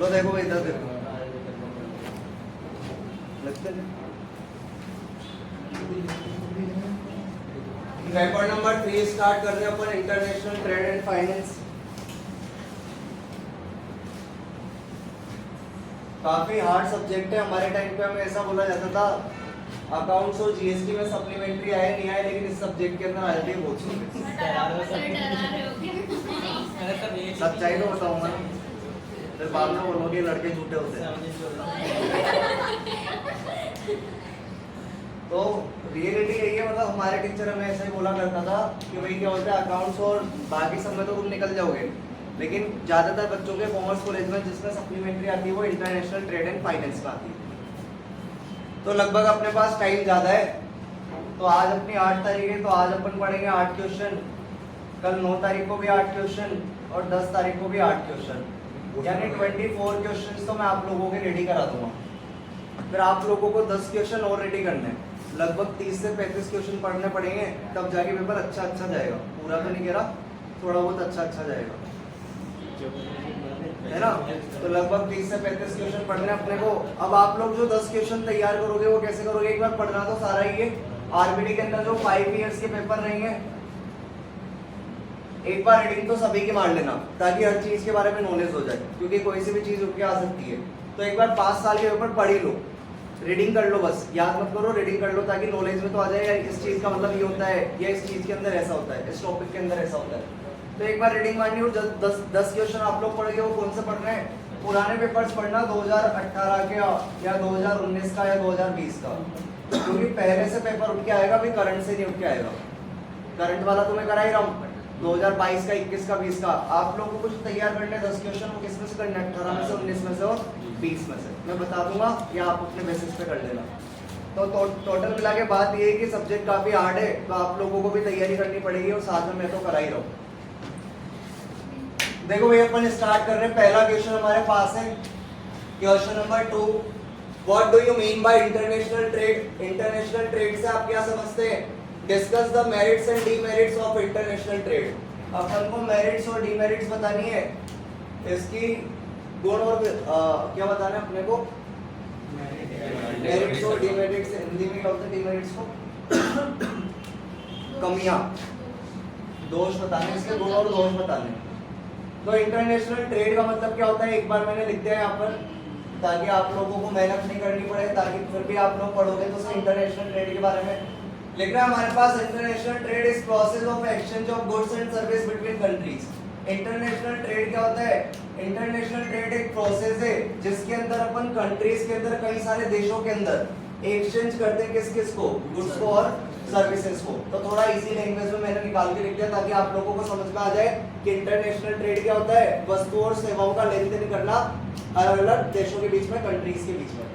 लो देखो इधर देखो लगता है पेपर नंबर 3 स्टार्ट कर रहे हैं अपन इंटरनेशनल ट्रेड एंड फाइनेंस। काफी हार्ड सब्जेक्ट है। हमारे टाइम पे हमें ऐसा बोला जाता था अकाउंट्स और जीएसटी में सप्लीमेंट्री आए नहीं आए, लेकिन इस सब्जेक्ट के अंदर आए थे बहुत सच्चाई तो बताऊंगा ना, फिर बाद में बोलोगे लड़के झूठे होते हैं। तो रियलिटी यही है, मतलब हमारे टीचर हमें ऐसा ही बोला करता था कि भाई क्या होता है अकाउंट्स और बाकी सब में तो तुम निकल जाओगे, लेकिन ज्यादातर बच्चों के कॉमर्स कॉलेज में जिसमें सप्लीमेंट्री आती है वो इंटरनेशनल ट्रेड एंड फाइनेंस में आती है। तो लगभग अपने पास टाइम ज्यादा है, तो आज अपनी 8 तारीख है, तो आज अपन पढ़ेंगे 8 क्वेश्चन, कल 9 तारीख को भी 8 क्वेश्चन और 10 तारीख को भी 8 क्वेश्चन, यानी 24 क्वेश्चन तो मैं आप लोगों के रेडी करा दूंगा। फिर आप लोगों को 10 क्वेश्चन और रेडी करने हैं, लगभग 30 से 35 क्वेश्चन पढ़ने पड़ेंगे, तब जाके पेपर अच्छा जाएगा। पूरा तो नहीं कह रहा, थोड़ा बहुत अच्छा जाएगा, है ना। तो लगभग 30 से 35 क्वेश्चन पढ़ने अपने को। अब आप लोग जो 10 क्वेश्चन तैयार करोगे वो कैसे करोगे, एक बार पढ़ना तो सारा ही है। आरबीडी के अंदर जो 5 इयर्स के पेपर रहेंगे, एक बार रीडिंग तो सभी की मार लेना, ताकि हर चीज के बारे में नॉलेज हो जाए, क्योंकि कोई सी भी चीज उठ के आ सकती है। तो एक बार 5 साल के पेपर पढ़ ही लो, रीडिंग कर लो, बस याद मत करो, रीडिंग कर लो, ताकि नॉलेज में तो आ जाए इस चीज का मतलब ये होता है, या इस चीज के अंदर ऐसा होता है, इस टॉपिक के अंदर ऐसा होता है। तो एक बार रीडिंग मारनी हो, 10 क्वेश्चन आप लोग पढ़ेंगे, वो कौन से पढ़ रहे हैं, पुराने पेपर्स पढ़ना 2018 के या 2019 का या 2020 का, क्योंकि पहले से पेपर उठ के आएगा, भी करंट से नहीं उठ के आएगा। करंट वाला तो मैं करा ही रहा हूँ, 2022 का, 21 का, 20 का। आप लोगों को कुछ तैयार करने 10 क्वेश्चन, वो किसमें से करना है, 18 में से, 19 में से और 20 में से, मैं बता दूंगा, या आप अपने बेसिस पे कर लेना। तो टोटल मिला के बात ये है कि सब्जेक्ट काफी हार्ड है, तो आप लोगों को भी तैयारी करनी पड़ेगी, और साथ में मैं तो करा ही रहा हूँ। देखो भैया अपन स्टार्ट कर रहे हैं। पहला क्वेश्चन हमारे पास है, question number 2, what do you mean by international trade. International trade से आप क्या समझते हैं, discuss the merits and demerits of international trade. अपन को मेरिट्स और डीमेरिट्स बतानी है, इसकी गुण और क्या बताना है अपने को, मेरिट्स और डीमेरिट्स, हिंदी में क्या होता है डीमेरिट्स को, कमियां, दोष बताने, इसके गुण और दोष बताने। तो इंटरनेशनल ट्रेड का मतलब क्या होता है, एक बार मैंने लिख दिया है यहाँ पर, ताकि आप लोगों को मेहनत नहीं करनी पड़े, ताकि फिर भी आप लोग पढ़ोगे तो सही इंटरनेशनल ट्रेड के बारे में लिख रहा है हमारे पास। International trade is process of exchange of goods and service between countries. International trade क्या होता है, इंटरनेशनल ट्रेड एक प्रोसेस है जिसके अंदर अपन कंट्रीज के अंदर, कई सारे देशों के अंदर एक्सचेंज करते हैं, किस को, गुड्स को और सर्विसेज को। तो थोड़ा इजी लैंग्वेज में मैंने निकाल के लिख दिया, ताकि आप लोगों को समझ में आ जाए कि इंटरनेशनल ट्रेड क्या होता है, वस्तुओं और सेवाओं का लेन देन करना अलग अलग देशों के बीच में, कंट्रीज के बीच में।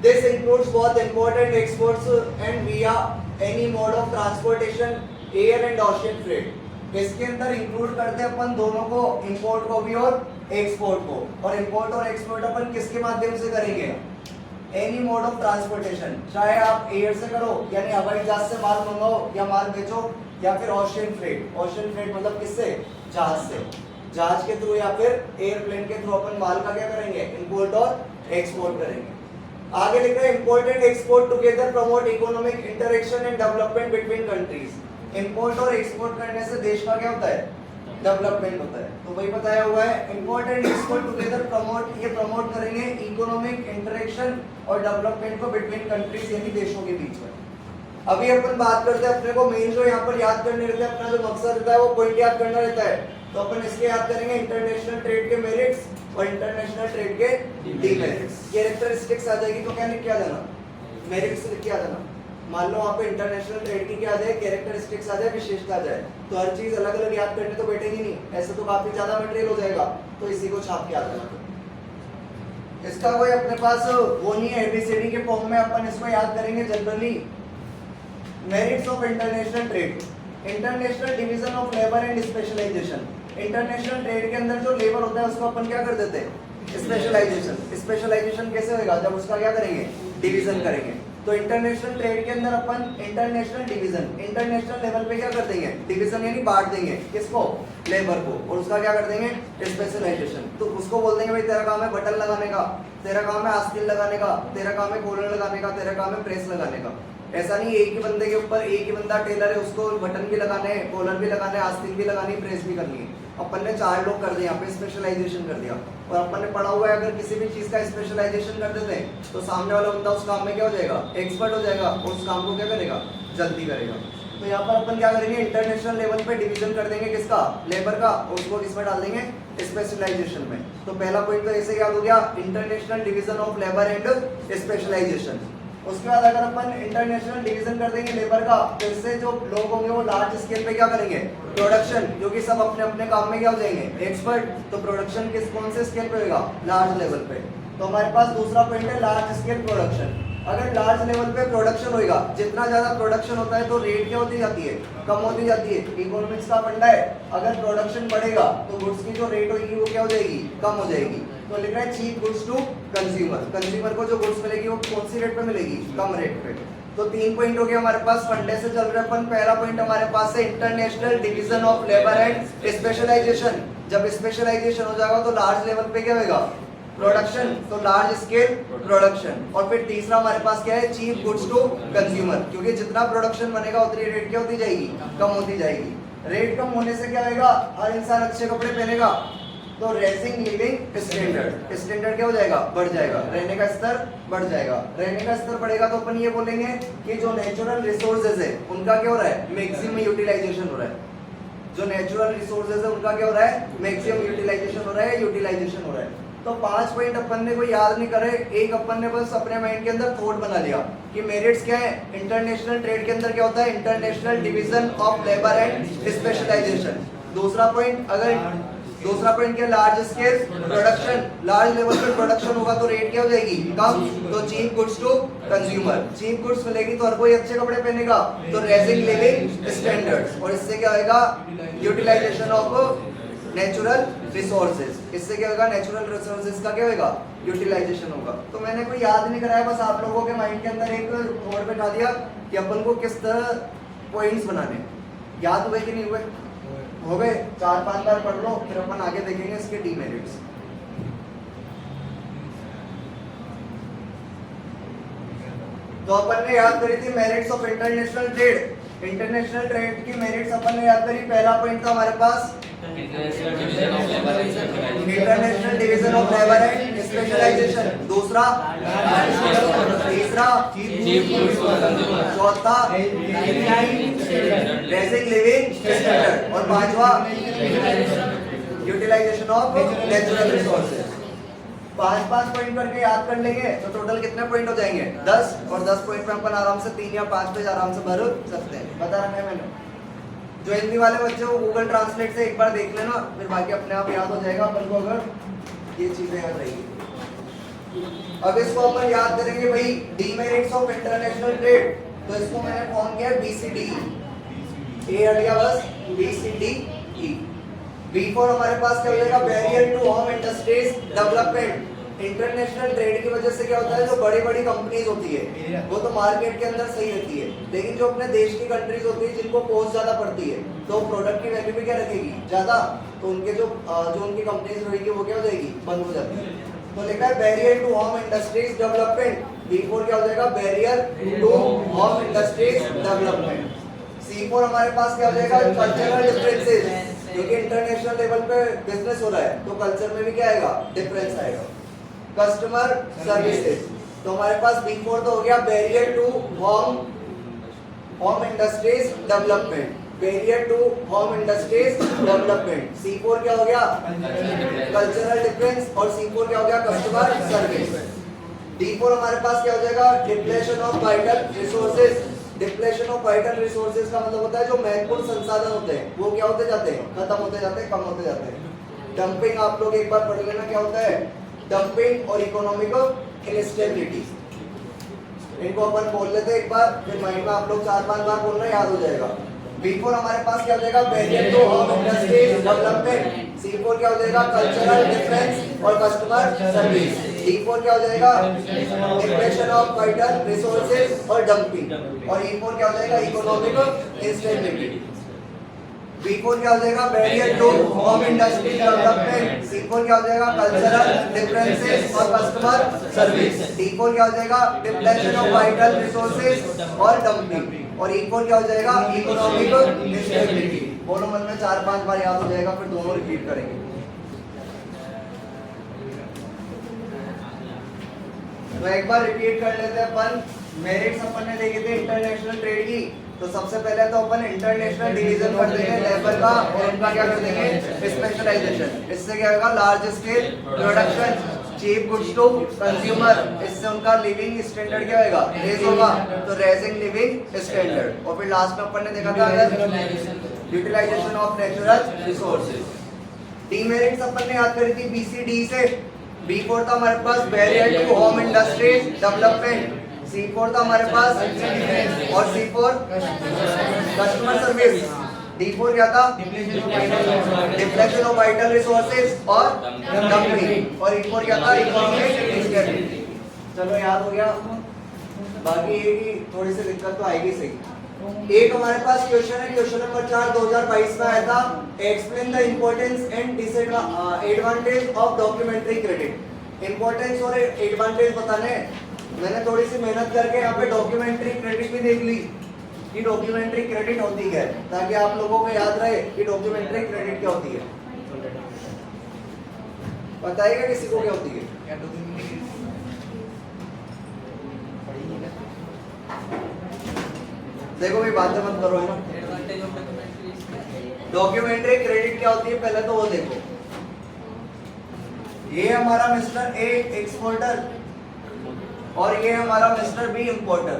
This includes both import and exports and via any mode of transportation, air and ocean freight. इसके अंदर इंक्लूड करते हैं अपन दोनों को, इंपोर्ट को भी और एक्सपोर्ट को। और इंपोर्ट और एक्सपोर्ट अपन किसके माध्यम से करेंगे, एनी मोड ऑफ ट्रांसपोर्टेशन, चाहे आप एयर से करो, यानी हवाई जहाज से माल मंगाओ या माल बेचो, या फिर ओशियन फ्रेट। ओशियन फ्रेट मतलब किससे, जहाज से, जहाज के थ्रू या फिर एयरप्लेन के थ्रू अपन माल का क्या करेंगे, इंपोर्ट और एक्सपोर्ट करेंगे। आगे लिख रहे हैं, import and export together promote economic interaction and development between countries. Import और एक्सपोर्ट करने से देश का क्या होता है, डेवलपमेंट होता है। तो वही बताया हुआ है, import and export together promote, ये प्रमोट करेंगे इकोनॉमिक इंटरेक्शन और डेवलपमेंट को बिटवीन कंट्रीज, यानी देशों के बीच में। अभी अपन बात करते हैं, अपने को मेन जो यहाँ पर याद करने रहता है, अपना जो मकसद रहता है वो पॉइंट याद करना रहता है। तो अपन इसके याद करेंगे इंटरनेशनल ट्रेड के मेरिट्स और इंटरनेशनल ट्रेड के डीमेरिट्स। कैरेक्टरिस्टिक्स आ जाएगी, तो क्या लिख के आ जाना, मेरिट्स लिख के आ जाना। मान लो आपको इंटरनेशनल ट्रेड की क्या आ जाए, कैरेक्टरिस्टिक्स आ जाए, विशेषता आ जाए, तो हर चीज अलग अलग याद करने तो बैठेगी नहीं, ऐसे तो काफी ज्यादा मटेरियल हो जाएगा, तो इसी को छाप के आ जाना। इसका कोई अपने पास वो नहीं है, एबीसीडी के फॉर्म में अपन इसको याद करेंगे generally. Merits of international trade, international division of labour and specialisation. International trade के अंदर जो लेबर होता है उसको अपन क्या कर देते हैं, स्पेशलाइजेशन। स्पेशलाइजेशन कैसे होगा, जब उसका क्या करेंगे, डिवीजन करेंगे। तो इंटरनेशनल ट्रेड के अंदर अपन इंटरनेशनल डिवीजन, इंटरनेशनल लेवल पे क्या कर देंगे, डिवीजन यानी बांट देंगे, किसको, लेबर को, और उसका क्या कर देंगे, स्पेशलाइजेशन। तो उसको बोल देंगे भाई तेरा काम है बटन लगाने का, तेरा काम है आस्तीन लगाने का, तेरा काम है कॉलर लगाने का, तेरा काम है प्रेस लगाने का। ऐसा नहीं एक ही बंदे के ऊपर एक ही बंदा टेलर है, उसको बटन भी लगाने हैं, कॉलर भी लगाने हैं, आस्तीन भी लगानी, प्रेस भी करनी है। अपन ने 4 लोग कर दिए, यहाँ पे स्पेशलाइजेशन कर दिया। और अपन ने पढ़ा हुआ है अगर किसी भी चीज का स्पेशलाइजेशन कर देते हैं तो सामने वाला बंदा उस काम में क्या हो जाएगा, एक्सपर्ट हो जाएगा, और उस काम को क्या करेगा, जल्दी करेगा। तो यहाँ पर अपन क्या करेंगे, इंटरनेशनल लेवल पे डिवीजन कर देंगे किसका, लेबर का, और उसको किसमें डाल देंगे, स्पेशलाइजेशन में। तो पहला पॉइंट तो ऐसे याद हो गया, international division of labour and specialisation. उसके बाद अगर अपन इंटरनेशनल डिवीजन कर देंगे लेबर का, तो इससे जो लोग होंगे वो लार्ज स्केल पे क्या करेंगे, प्रोडक्शन, क्योंकि सब अपने अपने काम में क्या हो जाएंगे, एक्सपर्ट। तो प्रोडक्शन किस कौन से स्केल पे होगा, लार्ज लेवल पे। तो हमारे पास दूसरा पॉइंट है लार्ज स्केल प्रोडक्शन। अगर लार्ज लेवल पे प्रोडक्शन होगा, जितना ज्यादा प्रोडक्शन होता है तो रेट क्या होती जाती है, कम होती जाती है। इकोनॉमिक्स का फंडा है, अगर प्रोडक्शन बढ़ेगा तो गुड्स की जो रेट होगी वो क्या हो जाएगी, कम हो जाएगी। तो लिख रहा है cheap goods to consumer, consumer को जो गुड्स मिलेगी वो कौन सी रेट पे मिलेगी, कम रेट पे। तो 3 पॉइंट हो गए हमारे पास, फंडे से चल रहे अपन। पहला पॉइंट हमारे पास है international division of labour and specialisation. जब स्पेशलाइजेशन हो जाएगा तो लार्ज लेवल पे क्या होगा, प्रोडक्शन, तो लार्ज स्केल प्रोडक्शन। और फिर तीसरा हमारे पास क्या है, चीप गुड्स टू कंज्यूमर, क्योंकि जितना प्रोडक्शन बनेगा उतनी रेट क्या होती जाएगी, कम होती जाएगी। रेट कम होने से क्या होगा, हर इंसान अच्छे कपड़े पहनेगा, तो रेसिंग लिविंग स्टैंडर्ड, स्टैंडर्ड क्या हो जाएगा, बढ़ जाएगा, रहने का स्तर बढ़ जाएगा। रहने का स्तर बढ़ेगा तो अपन ये बोलेंगे कि जो नेचुरल रिसोर्सेज है उनका क्या हो रहा है, मैक्सिमम यूटिलाइजेशन हो रहा है। जो नेचुरल रिसोर्सेज है उनका क्या हो रहा है, मैक्सिमम यूटिलाइजेशन हो रहा है, यूटिलाइजेशन हो रहा है। तो 5 पॉइंट अपन ने कोई याद नहीं करे, एक अपन ने बस अपने माइंड के अंदर थॉट बना लिया कि मेरिट्स क्या है, इंटरनेशनल ट्रेड के अंदर क्या होता है, international division of labour and specialisation. दूसरा पॉइंट, अगर दूसरा पॉइंट क्या, large scale production, large level पर प्रोडक्शन होगा तो रेट क्या हो जाएगी, कम, तो cheap goods to consumer, cheap goods मिलेगी तो हर कोई अच्छे कपड़े पहनेगा, तो रेजिंग लिविंग स्टैंडर्ड्स। और इससे क्या होगा, यूटिलाइजेशन ऑफ नेचुरल रिसोर्सेज, इससे क्या होगा, नेचुरल रिसोर्सेज का क्या होगा, यूटिलाइजेशन होगा। तो मैंने कोई याद नहीं कराया, बस आप लोगों के माइंड के अंदर एक थॉट बैठा दिया कि अपन को किस तरह पॉइंट्स बनाने। याद हुए कि नहीं हुए, हो गए, 4-5 बार पढ़ लो, फिर अपन आगे देखेंगे इसके डीमेरिट्स। तो अपन ने याद करी थी merits of international trade. International trade की मेरिट्स अपन ने याद करी। पहला पॉइंट था हमारे पास international division of labour and specialisation, दूसरा, तीसरा, चौथा रेसिंग लिविंग स्टैंडर्ड, और पांचवा utilisation of natural resources. 5-5 point करके याद कर लेंगे तो टोटल कितने पॉइंट हो जाएंगे, 10। और 10 पॉइंट में अपन आराम से 3 या 5 पेज आराम से भर सकते हैं। बता रखा है मैंने। जो हिंदी वाले बच्चे वो गूगल ट्रांसलेट से एक बार देख लेना, फिर बाकी अपने आप याद हो जाएगा अपन को, अगर ये चीजें याद रहेगी। अब इसको अपन याद करेंगे भाई, डीमेरिट्स ऑफ इंटरनेशनल ट्रेड। तो इसको मैंने फॉर्म किया BCD, ए हट गया बस, BCDE। B4 हमारे पास क्या हो जाएगा, barrier to home industries development. International trade की वजह से क्या होता है, जो बड़ी बड़ी कंपनीज होती है वो तो मार्केट के अंदर सही रहती है, लेकिन जो अपने देश की कंट्रीज होती है जिनको कॉस्ट ज्यादा पड़ती है तो प्रोडक्ट की वैल्यू भी क्या रखेगी, ज्यादा, तो उनके जो उनकी कंपनीज रहेगी वो क्या हो जाएगी, बंद हो जाती है। तो लिखा है barrier to home industries development. B4 क्या हो जाएगा, barrier to home industries development. C4 हमारे पास क्या हो जाएगा, कल्चरल डिफरेंसेस, क्योंकि इंटरनेशनल लेवल पे बिजनेस हो रहा है तो कल्चर में भी क्या आएगा, डिफरेंस आएगा। कस्टमर सर्विसेज, तो हमारे पास B4 तो हो गया barrier to home industries development, barrier to home industries development. C4 क्या हो गया, कल्चरल डिफरेंस, और C4 क्या हो गया, कस्टमर सर्विस। D4 हमारे पास क्या हो जाएगा, depletion of vital resources. Depletion of vital resources का मतलब होता है जो महत्वपूर्ण संसाधन होते हैं वो क्या होते जाते हैं, खत्म होते जाते हैं, कम होते जाते हैं। डंपिंग आप लोग एक बार पढ़ लेना क्या होता है, डंपिंग और इकोनॉमिक इनस्टेबिलिटी। इनको अपन बोल लेते हैं एक बार, फिर माइंड में आप लोग 4-5 बार बोलना, याद हो जाएगा। B4 हमारे पास क्या हो जाएगा, barrier to home industries development. C4 क्या हो जाएगा, कल्चरल डिफरेंस और कस्टमर सर्विस। D4 क्या हो जाएगा? डिप्लेशन ऑफ वाइटल रिसोर्सेज और डंपिंग। और E4 क्या हो जाएगा? Economic instability. B4 क्या हो जाएगा? Barrier to home industry development. C4 क्या हो जाएगा? कल्चरल डिफरेंसेस और कस्टमर सर्विस। D4 क्या हो जाएगा? डिप्लेशन ऑफ वाइटल रिसोर्सेज और डंपिंग। और E4 क्या हो जाएगा? Economic instability. बोलो मन में 4-5 बार याद हो जाएगा, फिर दोनों रिपीट करेंगे। तो एक बार रिपीट कर लेते हैं अपन। मेरिट्स अपन ने देखे थे इंटरनेशनल ट्रेड की। तो सबसे पहले तो अपन इंटरनेशनल डिवीजन कर देंगे लेबर का, और उनका क्या कर देंगे? स्पेशलाइजेशन। इससे क्या होगा? Large scale production, cheap goods to consumer. इससे उनका लिविंग स्टैंडर्ड क्या होगा? रेज होगा, तो रेजिंग लिविंग स्टैंडर्ड। और फिर लास्ट में अपन ने देखा था utilisation of natural resources. Demerits अपन ने याद करी थी BCD से। B4 था हमारे पास barrier to home industries development. C4 था हमारे पास, और C4 कस्टमर सर्विस। D4 क्या था? डिप्लेशन ऑफ वाइटल रिसोर्सेज और डंपिंग। और E4 क्या था? Economic instability. चलो याद हो गया। बाकी ये कि थोड़ी सी दिक्कत तो आएगी सही। एक हमारे पास क्वेश्चन है, क्वेश्चन नंबर 4 2022 में आया था। Explain the importance and disadvantage of documentary credit. Importance और एडवांटेज बताने मैंने थोड़ी सी मेहनत करके यहाँ पे डॉक्यूमेंट्री क्रेडिट भी देख ली कि डॉक्यूमेंट्री क्रेडिट होती है, ताकि आप लोगों को याद रहे कि डॉक्यूमेंट्री क्रेडिट क्या होती है। बताइएगा किसी को क्या होती है? देखो भाई बातें मत करो, है ना। डॉक्यूमेंट्री क्रेडिट क्या होती है पहले तो वो देखो। ये हमारा मिस्टर ए एक्सपोर्टर और ये हमारा मिस्टर बी इंपोर्टर।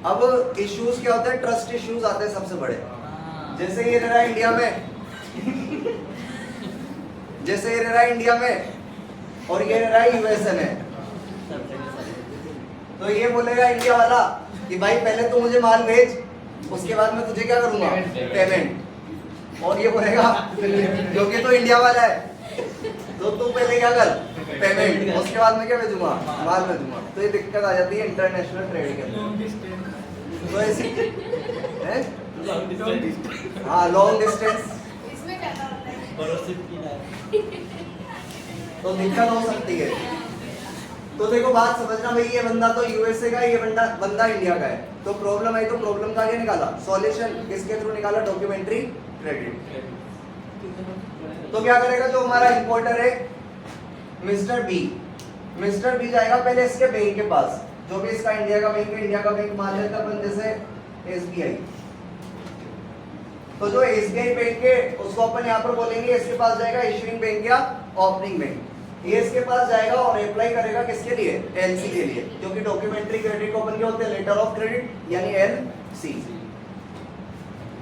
अब इश्यूज क्या होते हैं? ट्रस्ट इश्यूज आते हैं सबसे बड़े। जैसे ये रहा इंडिया में जैसे ये रहा इंडिया में और ये रहा यूएसए में। तो ये बोलेगा इंडिया वाला कि भाई पहले तो मुझे माल भेज, उसके बाद मैं तुझे क्या करूंगा? पेमेंट। और ये बोलेगा क्योंकि तो इंडिया वाला है तो तू पहले क्या कर? पेमेंट, उसके बाद मैं क्या भेजूंगा? माल भेजूंगा। तो ये दिक्कत आ जाती है इंटरनेशनल ट्रेड के अंदर। तो ऐसी है, हाँ लॉन्ग डिस्टेंस इसमें क्या होता है? तो दिक्कत हो सकती है। तो देखो बात समझना भाई, ये बंदा तो यूएसए का, ये बंदा इंडिया का है। तो प्रॉब्लम है, तो प्रॉब्लम का क्या निकाला? सॉल्यूशन किसके थ्रू निकाला? Documentary credit. तो क्या करेगा जो हमारा इंपोर्टर है मिस्टर बी जाएगा पहले इसके बैंक के पास, जो भी इसका इंडिया का बैंक है। इंडिया का बैंक मान लेते अपन जैसे एसबीआई। तो जो एसबीआई बैंक है उसको अपन यहाँ पर बोलेंगे, इसके पास जाएगा इशूइंग बैंक या ओपनिंग बैंक। ये इसके पास जाएगा और अप्लाई करेगा किसके लिए? एलसी के लिए, क्योंकि डॉक्यूमेंट्री क्रेडिट को अपन क्या होते हैं? लेटर ऑफ क्रेडिट यानी एलसी।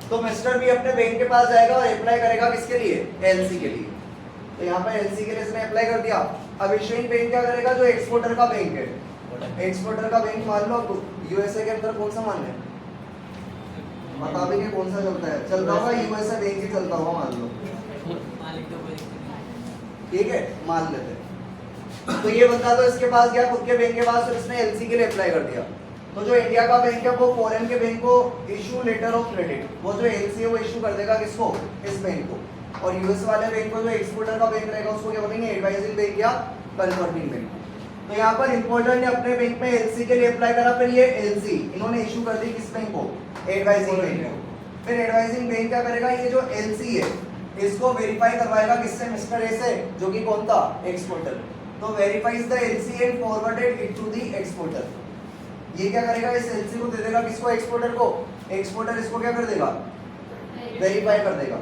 तो मिस्टर बी अपने बैंक के पास जाएगा और अप्लाई करेगा किसके लिए? एलसी के लिए। तो यहाँ पर एलसी के लिए इसने अप्लाई कर दिया। अब इशूइंग बैंक क्या करेगा? जो एक्सपोर्टर का बैंक है, एक्सपोर्टर का बैंक मान लो यूएसए के अंदर कौन सा मान है? बता भी कौन सा चलता है? चलता होगा यूएसए बैंक ही चलता होगा मान लो, ठीक है, मान लेते हैं। तो ये बंदा तो इसके पास गया खुद के बैंक के पास, तो इसने एलसी के लिए अप्लाई कर दिया। तो जो इंडिया का बैंक है वो फॉरेन के बैंक को इशू लेटर ऑफ क्रेडिट, वो जो एलसी है वो इशू कर देगा किसको? इस बैंक को। और यूएस वाले बैंक को जो एक्सपोर्टर का बैंक रहेगा उसको क्या बोलेंगे? एडवाइजिंग बैंक या कन्वर्टिंग बैंक। तो यहाँ पर इंपोर्टर ने अपने बैंक में एलसी के लिए अप्लाई करा, फिर ये एलसी इन्होंने इशू कर दी किस बैंक को? एडवाइजिंग बैंक को। फिर एडवाइजिंग बैंक क्या करेगा? ये जो एलसी है इसको वेरीफाई करवाएगा किससे? मिस्टर ए से, जो कि कौन था? एक्सपोर्टर। तो verifies the LC and forwarded it to the exporter. ये क्या करेगा? इस एलसी को दे देगा किसको? एक्सपोर्टर को। एक्सपोर्टर इसको क्या कर देगा? वेरीफाई कर देगा।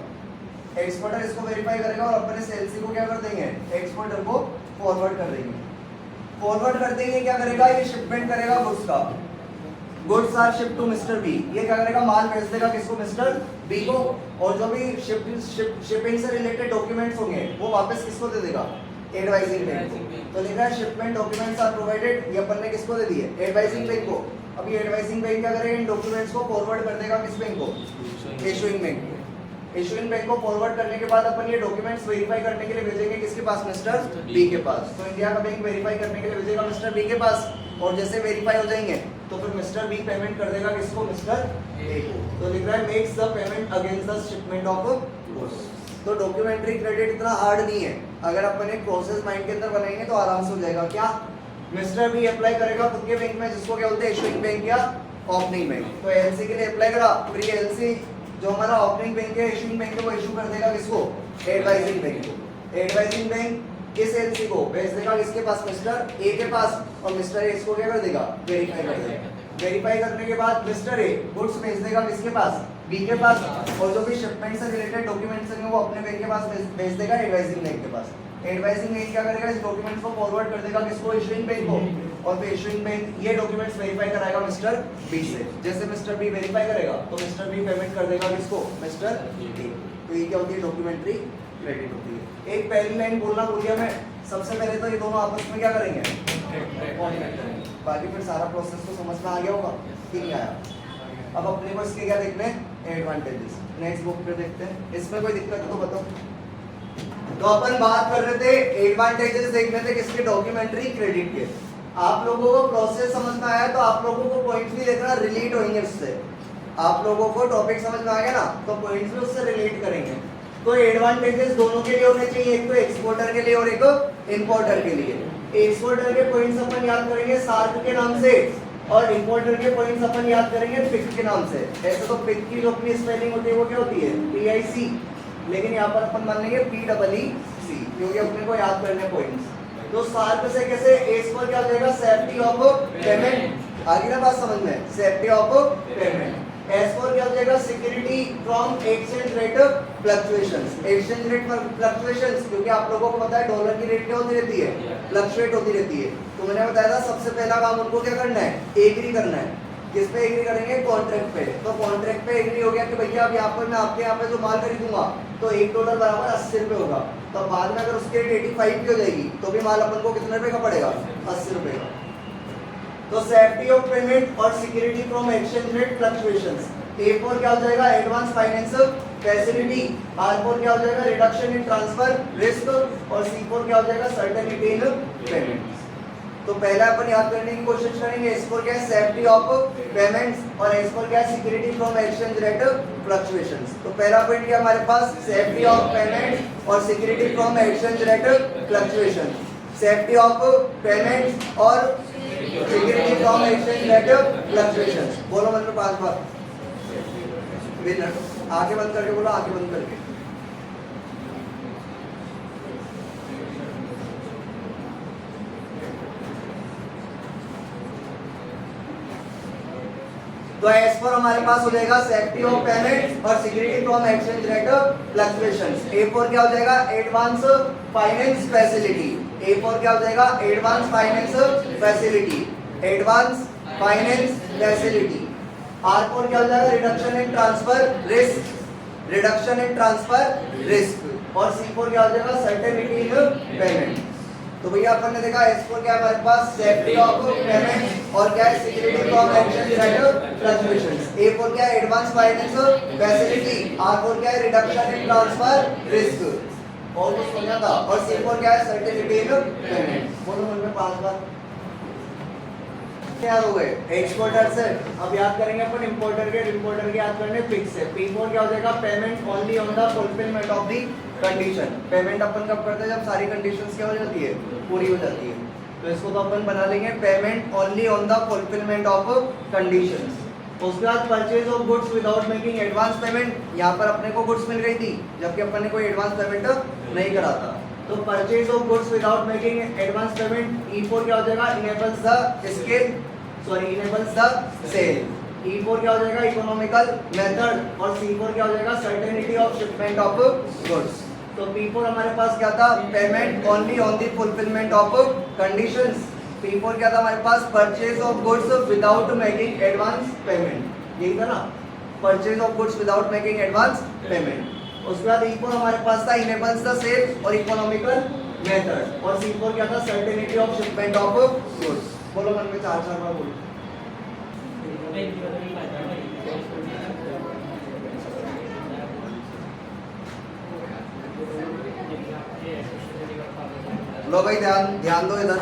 एक्सपोर्टर इसको वेरीफाई करेगा और अपन इस एलसी को क्या कर देंगे? एक्सपोर्टर को फॉरवर्ड कर देंगे। फॉरवर्ड कर देंगे, क्या करेगा? ये शिपमेंट करेगा गुड्स का। Goods are ship to mister B. ये क्या करेगा? माल भेज देगा किसको? मिस्टर बी को। और जो भी शिपिंग से रिलेटेड डॉक्यूमेंट्स होंगे वो वापस किसको दे देगा? एडवाइजिंग बैंक को। तो लिखा है शिपमेंट डॉक्यूमेंट्स आर प्रोवाइडेड, ये अपन ने किसको दे दिए? एडवाइजिंग बैंक को। अब ये एडवाइजिंग बैंक क्या करेगा? इन डॉक्यूमेंट्स को फॉरवर्ड कर देगा किस बैंक को? इशूइंग बैंक को। इशूइंग बैंक को फॉरवर्ड करने के बाद अपन ये डॉक्यूमेंट्स वेरीफाई करने के लिए भेजेंगे किसके पास, मिस्टर बी के पास। तो इंडिया का बैंक वेरीफाई करने के लिए भेजेगा मिस्टर बी के पास, और जैसे वेरीफाई हो जाएंगे तो फिर मिस्टर बी पेमेंट कर देगा किसको, मिस्टर ए को। तो लिख रहा है makes the payment against the shipment of goods. तो डॉक्यूमेंट्री क्रेडिट इतना हार्ड नहीं है, अगर अपन एक प्रोसेस माइंड के अंदर बनाएंगे तो आराम से हो जाएगा। क्या मिस्टर बी अप्लाई करेगा खुद के बैंक में, जिसको क्या बोलते हैं, इशूइंग बैंक या ओपनिंग बैंक। तो एलसी के लिए अप्लाई करा, फिर ये एलसी जो हमारा ओपनिंग बैंक है, इशूइंग बैंक है, वो इशू कर देगा किसको, एडवाइजिंग बैंक को। एडवाइजिंग बैंक इस एलसी को भेज देगा किसके पास, मिस्टर ए के पास, और मिस्टर ए इसको क्या कर देगा, वेरीफाई कर देगा। वेरीफाई करने के बाद मिस्टर ए गुड्स भेज देगा किसके पास, बी के पास, और जो भी शिपमेंट से रिलेटेड डॉक्यूमेंट्स हैं वो अपने बैंक के पास भेज देगा एडवाइजिंग बैंक के पास। एडवाइजिंग बैंक क्या करेगा, इस डॉक्यूमेंट्स को फॉरवर्ड कर देगा किसको, इशूइंग बैंक को, और फिर इशूइंग बैंक ये डॉक्यूमेंट्स वेरीफाई कराएगा मिस्टर बी से। जैसे मिस्टर बी वेरीफाई करेगा तो मिस्टर बी पेमेंट कर देगा किसको, मिस्टर ए। तो ये क्या होती है, डॉक्यूमेंट्री क्रेडिट होती है। एक पहली लाइन बोलना भूल गया मैं, सबसे पहले तो ये दोनों आपस में क्या करेंगे, कॉन्ट्रैक्ट करेंगे, बाकी फिर सारा प्रोसेस तो समझ में आ गया होगा कि नहीं आया। अब अपने को इसके क्या देखने हैं, एडवांटेजेस। नेक्स्ट बुक पे देखते हैं, इसमें कोई दिक्कत तो बताओ। तो अपन बात कर रहे थे, एडवांटेजेस देख रहे थे किसके, डॉक्यूमेंट्री क्रेडिट के। आप लोगों को प्रोसेस समझ में आया तो आप लोगों को पॉइंट्स भी देखना रिलेट होंगे उससे। आप लोगों को टॉपिक समझ में आ गया ना, तो पॉइंट्स भी उससे रिलेट करेंगे। तो एडवांटेजेस दोनों के लिए होने चाहिए, एक तो एक्सपोर्टर के लिए और एक इंपोर्टर के लिए। एक्सपोर्टर के पॉइंट्स अपन याद करेंगे सार्क के नाम से, और इंपोर्टर के पॉइंट्स अपन याद करेंगे पिक के नाम से। ऐसे तो पिक की जो अपनी स्पेलिंग होती है वो क्या होती है, PIC, लेकिन यहाँ पर अपन मान लेंगे PEEC, क्योंकि अपने को याद करने पॉइंट्स। तो सार्क से कैसे, एस पर क्या हो जाएगा, सेफ्टी ऑफ पेमेंट, आगे ना बात समझ में, सेफ्टी ऑफ पेमेंट। एस पर क्या हो जाएगा, security from exchange rate fluctuations. Exchange rate पर फ्लक्चुएशंस, क्योंकि आप लोगों को पता है डॉलर की रेट क्या होती रहती है, फ्लक्चुएट होती रहती है। तो मैंने बताया था सबसे पहला काम उनको क्या करना है, एग्री करना है। किस पे एग्री करेंगे, कॉन्ट्रैक्ट पे। तो कॉन्ट्रैक्ट पे एग्री हो गया कि भैया अब यहाँ पर मैं आपके यहाँ पे जो माल खरीदूंगा तो $1 बराबर 80 रुपए होगा। तो बाद में अगर उसकी रेट 85 की हो जाएगी तो भी माल अपन को कितने रुपए का पड़ेगा, 80 रुपए का। तो सेफ्टी ऑफ पेमेंट और security from exchange rate fluctuations. A four क्या हो जाएगा, advance finance facility. R four क्या हो जाएगा, रिडक्शन इन ट्रांसफर रिस्क। और सी फोर क्या हो जाएगा, सर्टेनिटी इन पेमेंट। तो पहला अपन याद करने की कोशिश करेंगे, एस फोर क्या है, सेफ्टी ऑफ पेमेंट्स, और एस फोर क्या है, security from exchange rate fluctuations. तो पहला पॉइंट क्या हमारे पास, सेफ्टी ऑफ पेमेंट और security from exchange rate fluctuation. Safety of payments और security from exchange rate fluctuations. बोलो मतलब 5 बार, आगे बंद करके बोलो, आगे बंद करके। तो एस पर हमारे पास हो जाएगा सेफ्टी ऑफ पेमेंट और security from exchange rate fluctuations. A four क्या हो जाएगा, advance finance facility. A four क्या हो जाएगा, advance finance facility, advance finance facility. R four क्या हो जाएगा, reduction in transfer risk, reduction in transfer risk. और सी फोर क्या हो जाएगा, सर्टेनिटी इन पेमेंट। तो भैया अपन ने देखा एस फोर क्या है हमारे पास, सेफ्टी ऑफ पेमेंट, और क्या है, security from exchange rate fluctuations. A four क्या है, advance finance facility. R four क्या है, रिडक्शन इन ट्रांसफर रिस्क। और कुछ समझा था। और सी फोर क्या है, सर्टेनिटी इन पेमेंट। बोलो मन में 5 बार क्या हो गए, एक्सपोर्टर से। अब याद करेंगे अपन इंपोर्टर के याद करने फिक्स है। पी फोर क्या हो जाएगा, payment only on the fulfilment of the condition. Payment अपन कब करते हैं, जब सारी कंडीशंस क्या हो जाती है, पूरी हो जाती है। तो इसको तो अपन बना लेंगे payment only on the fulfilment of conditions. उसके बाद purchase of goods without making advance payment. यहाँ पर अपने को गुड्स मिल गई थी जबकि अपन ने कोई एडवांस पेमेंट नहीं करा था। तो purchase of goods without making advance payment. E four क्या हो जाएगा, enables the scale, sorry enables the sale. E four क्या हो जाएगा, इकोनॉमिकल मेथड। और सी फोर क्या हो जाएगा, certainty of shipment of goods. तो पी फोर हमारे पास क्या था, payment only on the fulfilment of conditions. P four क्या था हमारे पास, purchase of goods without making advance payment, यही था ना, purchase of goods without making advance payment. उसके बाद ई फोर हमारे पास था इनेबल्स द सेल और इकोनॉमिकल मेथड। और सी फोर क्या था, certainty of shipment of goods. बोलो मन में 4 बार बोलो। लो भाई ध्यान दो इधर।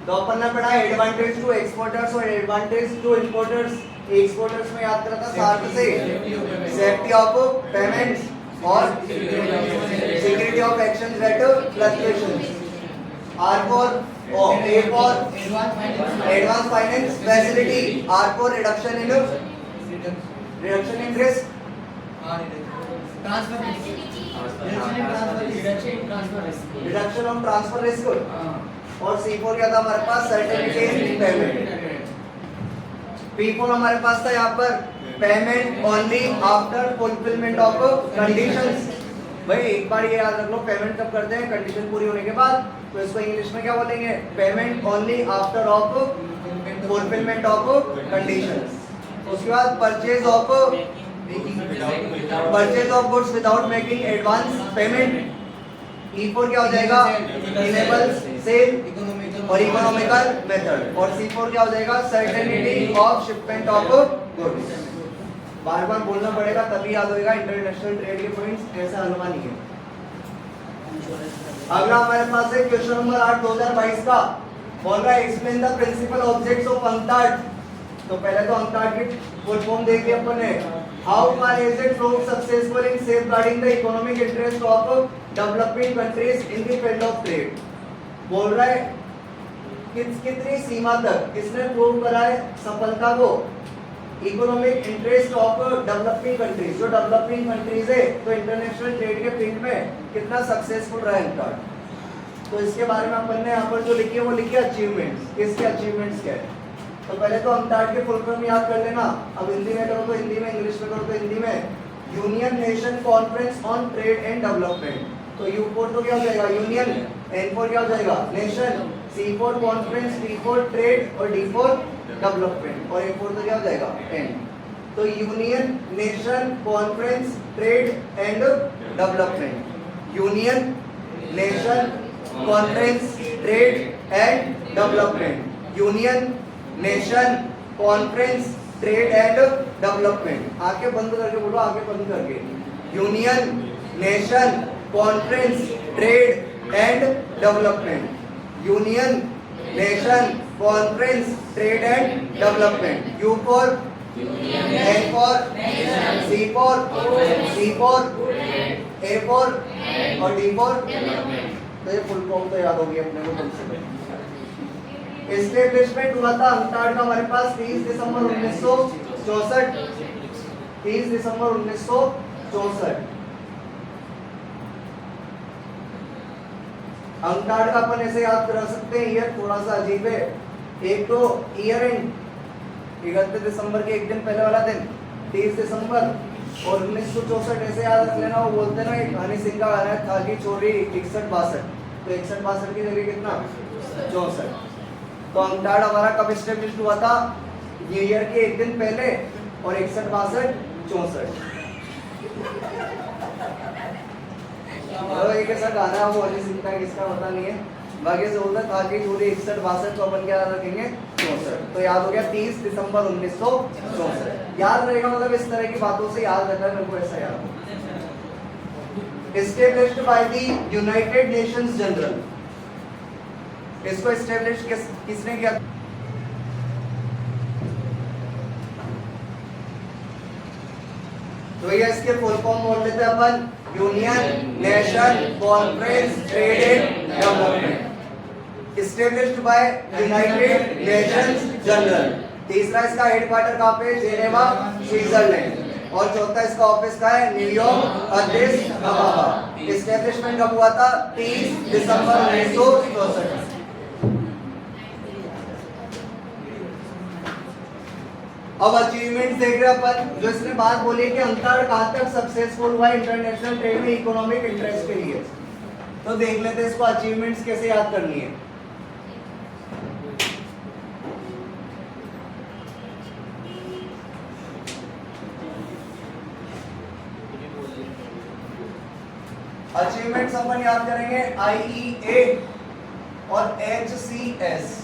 तो अपन ने पढ़ा एडवांटेज टू एक्सपोर्टर्स और एडवांटेज टू इंपोर्टर्स। एक्सपोर्टर्स में याद करा था 60 से सेफ्टी ऑफ पेमेंट्स और security of exchange rate fluctuations. R four A four advance finance facility. R four reduction in risk. Reduction of transfer risk. और C4 क्या था हमारे पास? सर्टेनिटी इन पेमेंट। P4 हमारे पास था यहाँ पर payment only after fulfilment of conditions. भाई एक बार ये याद रख लो, पेमेंट कब करते हैं? कंडीशन पूरी होने के बाद। तो इसको इंग्लिश में क्या बोलेंगे? Payment only after of fulfilment of conditions. उसके बाद purchase of goods without making advance payment. E4 क्या हो जाएगा? इनेबल सेल और इकोनॉमिकल मेथड। और C4 क्या हो जाएगा? Certainty of shipment of goods. बार बार बोलना पड़ेगा तभी याद होगा इंटरनेशनल ट्रेड के पॉइंट्स, ऐसा हलवा नहीं है। अगला हमारे पास है क्वेश्चन नंबर 8 2022 का। बोल रहा है explain the principal objects of UNCTAD। तो पहले तो UNCTAD की फुल फॉर्म देख लिया अपन ने। How far is it proved successful in safeguarding the economic interest of developing countries in the field of trade. बोल रहा है कितनी सीमा तक किसने प्रूव करा है सफलता को? Economic interest of developing countries. जो डेवलपिंग कंट्रीज है तो इंटरनेशनल ट्रेड के फील्ड में कितना सक्सेसफुल रहा है। तो इसके बारे में अपन ने यहाँ पर जो लिखी है वो लिखी अचीवमेंट्स। किसके अचीवमेंट्स क्या है? तो पहले तो UNCTAD के फुल फॉर्म याद कर लेना। अब हिंदी में करो तो हिंदी में, इंग्लिश में करो तो हिंदी में। Union nation conference on trade and development. तो U4 तो क्या हो जाएगा? यूनियन। N4 क्या हो जाएगा? Nation. C4 conference, T4 trade और D4 डेवलपमेंट। और A4 तो क्या हो जाएगा? एंड। तो union nation conference trade and development. Union nation conference trade and development. Union nation conference trade and development. आंखें बंद करके बोलो, आंखें बंद करके। Union nation conference trade and development. Union nation conference trade and development. U4 N4 C4 A4 और D4। तो ये फुल फॉर्म तो याद होगी अपने को कम से कम। एस्टेब्लिशमेंट हुआ था UNCTAD का हमारे पास 30 दिसंबर 1964। 30 दिसंबर 1964। UNCTAD का अपन ऐसे याद कर सकते हैं, ईयर थोड़ा सा अजीब है। एक तो ईयर एंड 31 दिसंबर के एक दिन पहले वाला दिन 30 दिसंबर और 1964 ऐसे याद रख लेना। वो बोलते हैं ना, एक हनी सिंह का गाना है थाकी चोरी 61-62। तो 61-62 की जगह कितना? 64। तो UNCTAD हमारा कब एस्टेब्लिश हुआ था? ये ईयर के एक दिन पहले और 61-62 64। एक ऐसा गाना है वो हनी सिंह का, किसका पता नहीं है। बाकी से बोलता था कि पूरी 61-62 तो अपन क्या रखेंगे? 64। तो याद हो गया 30 दिसंबर 1964। याद रहेगा, मतलब इस तरह की बातों से याद रहता है मेरे को, ऐसा याद हो। Established by the United Nations general. इसको एस्टेब्लिश किसने किया? तो ये इसके फुल फॉर्म बोल लेते हैं अपन। Union nation conference trade and development. Established by United Nations general. तीसरा इसका हेडक्वार्टर कहाँ पे? Geneva Switzerland. और चौथा इसका ऑफिस का है न्यूयॉर्क, अद्दिस अबाबा। एस्टेब्लिशमेंट कब हुआ था? 30 दिसंबर 1964। अब अचीवमेंट देख रहे अपन। जो इसने बात बोली कि UNCTAD कहां तक सक्सेसफुल हुआ इंटरनेशनल ट्रेड में इकोनॉमिक इंटरेस्ट के लिए, तो देख लेते हैं इसको अचीवमेंट्स कैसे याद करनी है। अचीवमेंट्स अपन याद करेंगे IEA और HCS।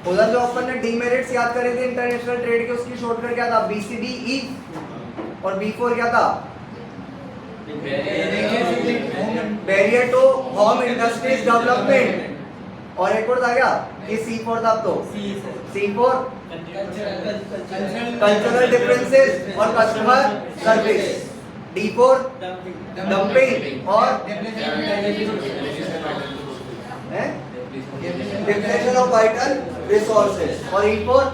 उधर जो अपन ने डीमेरिट्स याद करे थे इंटरनेशनल ट्रेड के, उसकी शॉर्टकट क्या था? BCDE। और B4 क्या था? Barrier to home industries development. और एक और था क्या? ये C4 था। तो C4 कल्चरल डिफरेंसेस और कस्टमर सर्विस। D4 डंपिंग और डिप्लेशन ऑफ वाइटल रिसोर्सेज। और E4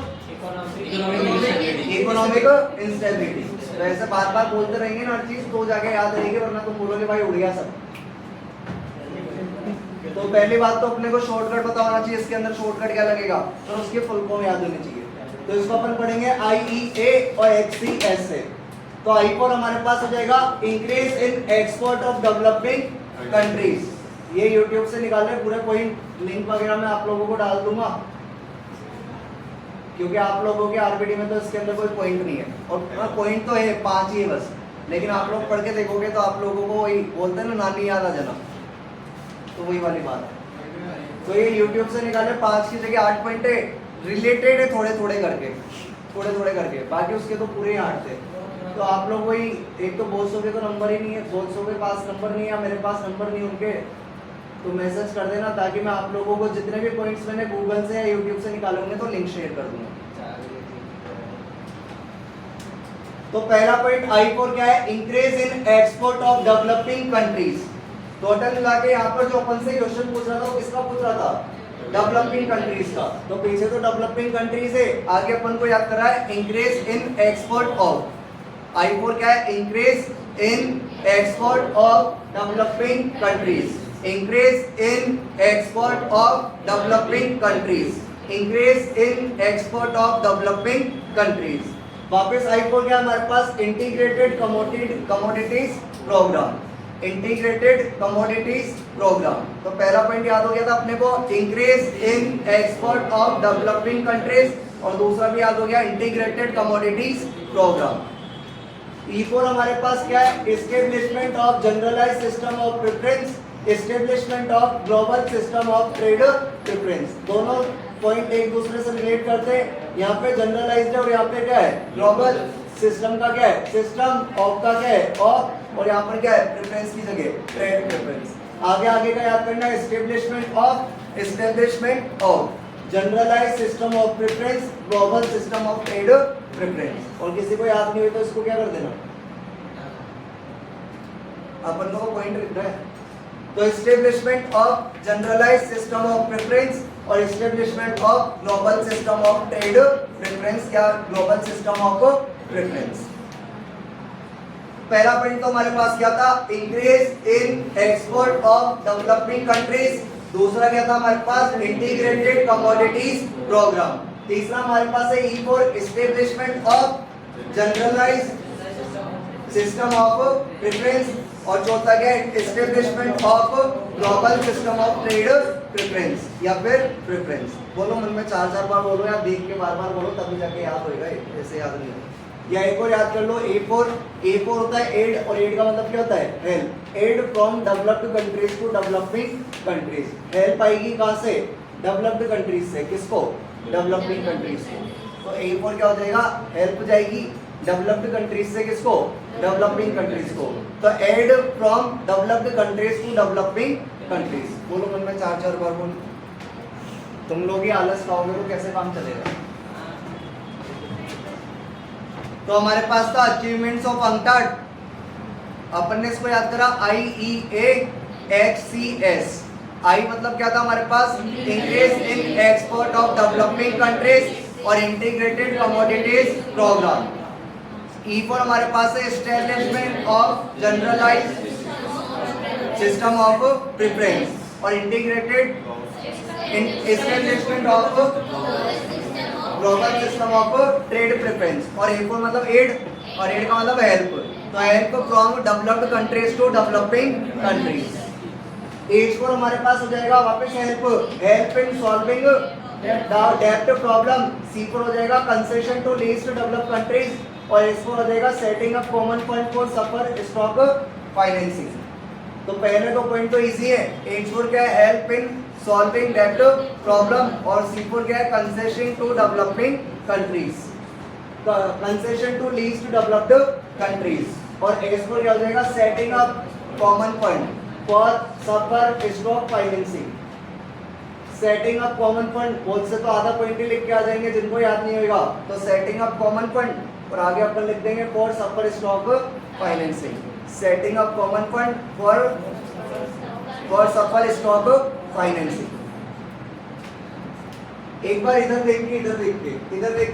इकोनॉमिक इंस्टेबिलिटी। तो ऐसे बार बार बोलते रहेंगे ना हर चीज तो जाके याद रहेगी, वरना तुम बोलोगे भाई उड़ गया सब। तो पहली बात तो अपने को शॉर्टकट पता होना चाहिए, इसके अंदर शॉर्टकट क्या लगेगा और उसके फुल फॉर्म याद होनी चाहिए। तो इसको अपन पढ़ेंगे IEA और HCS से। तो I4 हमारे पास हो जाएगा increase in export of developing countries. ये YouTube से निकाले पूरे पॉइंट, लिंक वगैरह मैं आप लोगों को डाल दूंगा, क्योंकि आप लोगों के आरबीडी में तो इसके अंदर कोई पॉइंट नहीं है। और पॉइंट तो है 5 ही है बस, लेकिन आप लोग पढ़ के देखोगे तो आप लोगों को वही बोलते हैं ना, नानी याद आ जाना, तो वही वाली बात है। तो ये YouTube से निकाले 5 की जगह 8 पॉइंट है, रिलेटेड है थोड़े थोड़े करके, बाकी उसके तो पूरे 8 थे। तो आप लोग वही, एक तो बोलसोगे तो नंबर ही नहीं है, बोलसोगे पास नंबर नहीं है, मेरे पास नंबर नहीं उनके, तो मैसेज कर देना ताकि मैं आप लोगों को जितने भी पॉइंट्स मैंने गूगल से या यूट्यूब से निकालूंगे तो लिंक शेयर कर दूंगा। तो पहला पॉइंट I4 क्या है? Increase in export of developing countries. Total मिला के यहाँ पर जो अपन से क्वेश्चन पूछ रहा था वो किसका पूछ रहा था? डेवलपिंग कंट्रीज का। तो पीछे तो डेवलपिंग कंट्रीज है, आगे अपन को याद करा है increase in export of. I4 क्या है? Increase in export of developing countries. Increase in export of developing countries. Increase in export of developing countries. वापस I4 क्या हमारे पास? Integrated commodities programme. Integrated commodities programme. तो पहला पॉइंट याद हो गया था अपने को, increase in export of developing countries, और दूसरा भी याद हो गया, इंटीग्रेटेड कमोडिटीज प्रोग्राम। E4 हमारे पास क्या है? Establishment of generalised system of preference, establishment of global system of trade preference. दोनों पॉइंट एक दूसरे से रिलेट करते हैं। यहाँ पे जनरलाइज्ड है और यहाँ पे क्या है? ग्लोबल सिस्टम का क्या है? सिस्टम ऑफ का क्या है? ऑफ, और यहाँ पर क्या है? प्रेफरेंस की जगह ट्रेड प्रेफरेंस। आगे का याद करना है, establishment of generalised system of preference, global system of trade preference. और किसी को याद नहीं हुई तो इसको क्या कर देना, अपन को पॉइंट लिखना है। तो establishment of generalised system of preference और establishment of global system of trade preference, क्या ग्लोबल सिस्टम ऑफ प्रेफरेंस। पहला पॉइंट तो हमारे पास क्या था? Increase in export of developing countries. दूसरा क्या था हमारे पास? Integrated commodities programme. तीसरा हमारे पास है E4 establishment of generalised system of preference, और चौथा क्या है? Establishment of global system of trade preference या फिर प्रेफरेंस। बोलो मन में 4 बार बोलो या देख के बार बोलो, तभी जाके याद होएगा, ऐसे याद नहीं होगा। या एक और याद कर लो, A4 होता है एड, और एड का मतलब क्या होता है? Help. Aid from developed countries to developing countries. Help आएगी कहां से? डेवलप्ड कंट्रीज से। किसको? डेवलपिंग कंट्रीज को। तो A4 क्या हो जाएगा? हेल्प जाएगी डेवलप्ड कंट्रीज से, किसको? डेवलपिंग कंट्रीज को। तो aid from developed countries to developing countries. बोलो मन में 4 बार बोलो, तुम लोग ही आलस खाओगे तो कैसे काम चलेगा। तो हमारे पास था अचीवमेंट्स ऑफ अंकटाड, अपन ने इसको याद करा IEA HCS। I मतलब क्या था हमारे पास? Increase in export of developing countries और इंटीग्रेटेड कमोडिटीज प्रोग्राम। E4 हमारे पास है establishment of generalised system of preference और integrated establishment of global system of trade preference. और A4 मतलब एड, और एड का मतलब हेल्प। तो help from developed countries to developing countries. H4 हमारे पास हो जाएगा वापस हेल्प इन सॉल्विंग डेब्ट प्रॉब्लम। C4 हो जाएगा concession to least developed countries, और S4 हो जाएगा setting up common fund for buffer stock financing. तो पहले तो पॉइंट तो इजी है। H4 क्या है? हेल्प इन सॉल्विंग डेब्ट प्रॉब्लम, और C4 क्या है? Concession to developing countries, concession to least developed countries. और एस फोर क्या हो जाएगा, setting up common fund for buffer stock financing. Setting up common fund, बहुत से तो आधा पॉइंट ही लिख के आ जाएंगे जिनको याद नहीं होगा, तो सेटिंग अप कॉमन फंड और आगे अपन लिख देंगे for buffer stock financing. Setting up common fund for buffer stock financing. एक बार इधर देख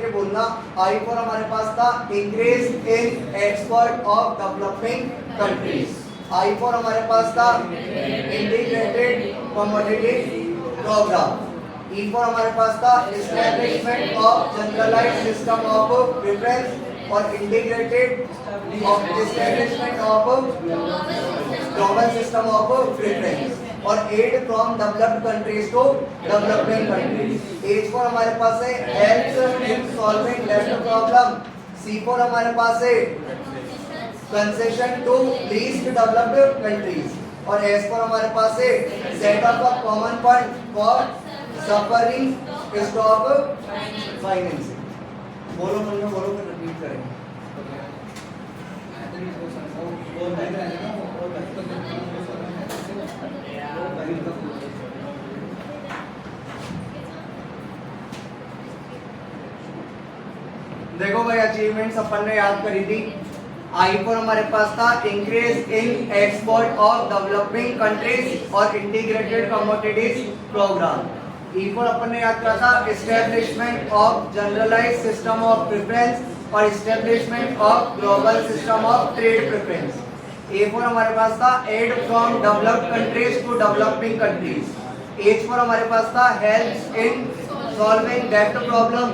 के बोलना, आई फॉर हमारे पास था increase in export of developing countries. I for हमारे पास था integrated commodity programme. E for हमारे पास था establishment of generalised system of preference और integrated of establishment of global system of preference और aid from developed countries to developing countries. H for हमारे पास है help in solving left problem. C for हमारे पास है concession to least developed countries और S for हमारे पास है set up a common fund for suffering stock financing. बोलो फिर रिपीट करेंगे। देखो भाई, अचीवमेंट्स अपन ने याद करी थी। आई फॉर हमारे पास था increase in export of developing countries और integrated commodities programme. E for अपन ने याद करा था establishment of generalised system of preference और establishment of global system of trade preference. A for हमारे पास था aid from developed countries to developing countries. H for हमारे पास था हेल्प इन सॉल्विंग डेब्ट प्रॉब्लम।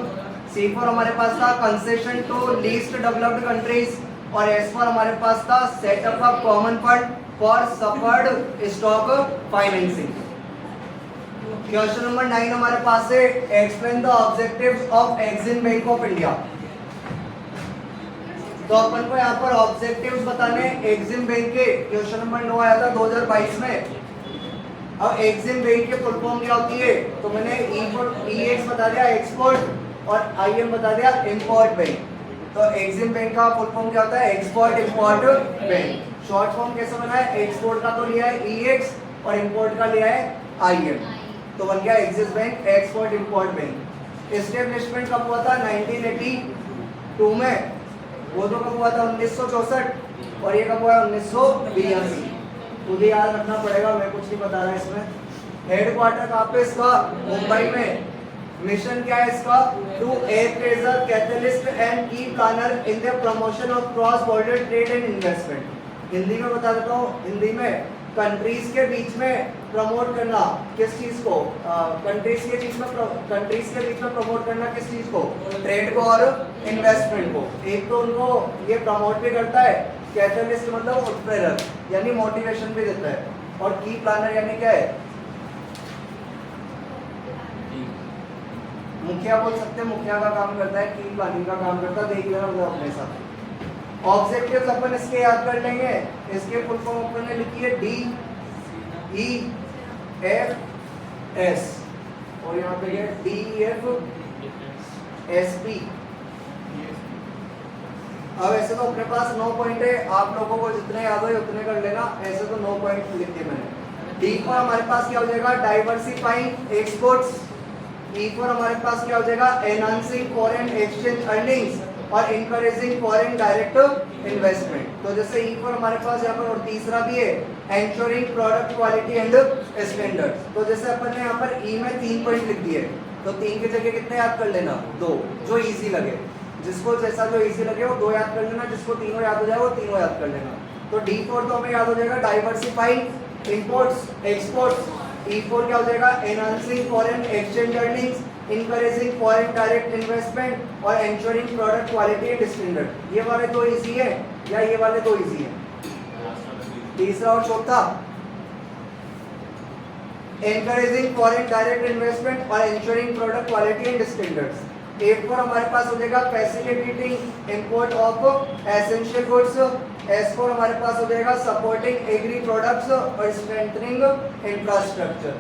सी फॉर हमारे पास था concession to least developed countries और एस फॉर हमारे पास था setup of common fund for suffered stock financing. Question number 9 हमारे पास है explain the objectives of Exim bank of India. तो अपन को यहाँ पर ऑब्जेक्टिव्स बताने एक्सिम बैंक के। क्वेश्चन नंबर 9 आया था 2022 में। अब एक्सिम बैंक के फुल फॉर्म क्या होती है, तो मैंने EX बता दिया एक्सपोर्ट और IM बता दिया इंपोर्ट बैंक। तो एक्सिम बैंक का फुल फॉर्म क्या होता है, export import bank. Short form कैसे बना है, एक्सपोर्ट का तो लिया है EX और इंपोर्ट का लिया है IM, तो बन गया axis bank export import bank. Establishment कब हुआ था, 1982 में। वो तो कब हुआ था, 1964 और ये कब हुआ, 1982। खुद ही याद रखना पड़ेगा, मैं कुछ नहीं बता रहा इसमें। हेडक्वार्टर कहाँ पे इसका, मुंबई में। मिशन क्या है इसका, to act as a catalyst and key planner in the promotion of cross border trade and investment. Hindi में बता देता हूँ, हिंदी में कंट्रीज के बीच में प्रमोट करना किस चीज को, कंट्रीज के बीच में प्रमोट करना किस चीज को, ट्रेड को और इन्वेस्टमेंट को। एक तो उनको ये प्रमोट भी करता है, कैटलिस्ट मतलब उत्प्रेरक यानी मोटिवेशन भी देता है, और की प्लानर यानी क्या है, मुखिया बोल सकते हैं, मुखिया का काम करता है, की प्लानिंग का काम करता है। देख लेना वो अपने साथ। ऑब्जेक्टिव्स अपन इसके याद कर लेंगे। इसके फुल फॉर्म अपन ने लिखी है DEFS और यहाँ पे है DEFSP। अब ऐसे तो अपने पास 9 पॉइंट है, आप लोगों को जितने याद हो उतने कर लेना। ऐसे तो 9 पॉइंट लिखे मैंने। डी फॉर हमारे पास क्या हो जाएगा, डाइवर्सिफाइंग एक्सपोर्ट्स। ई फॉर हमारे पास क्या हो जाएगा, एनहांसिंग फॉरेन एक्सचेंज अर्निंग्स और इंकरेजिंग फॉरेन डायरेक्ट इन्वेस्टमेंट। तो जैसे ई फॉर हमारे पास यहाँ पर और तीसरा भी है, ensuring product quality and standards. तो जैसे अपन ने यहाँ पर ई में 3 पॉइंट लिख दिए, तो 3 की जगह कितने याद कर लेना, 2, जो इजी लगे। जिसको जैसा जो इजी लगे वो 2 याद कर लेना, जिसको तीनों याद हो जाए वो तीनों याद कर लेना। तो डी फॉर तो हमें याद हो जाएगा diversifying imports exports. E for क्या हो जाएगा, enhancing foreign exchange earnings, encouraging foreign direct investment और ensuring product quality and standard. ये वाले 2 इजी है या ये वाले 2 इजी है, तीसरा और चौथा एनकरेजिंग फॉरेन डायरेक्ट इन्वेस्टमेंट और ensuring product quality and standards. एक पर हमारे पास हो जाएगा facilitating import of essential goods. S four हमारे पास हो जाएगा सपोर्टिंग एग्री प्रोडक्ट्स और स्ट्रेंथनिंग इंफ्रास्ट्रक्चर।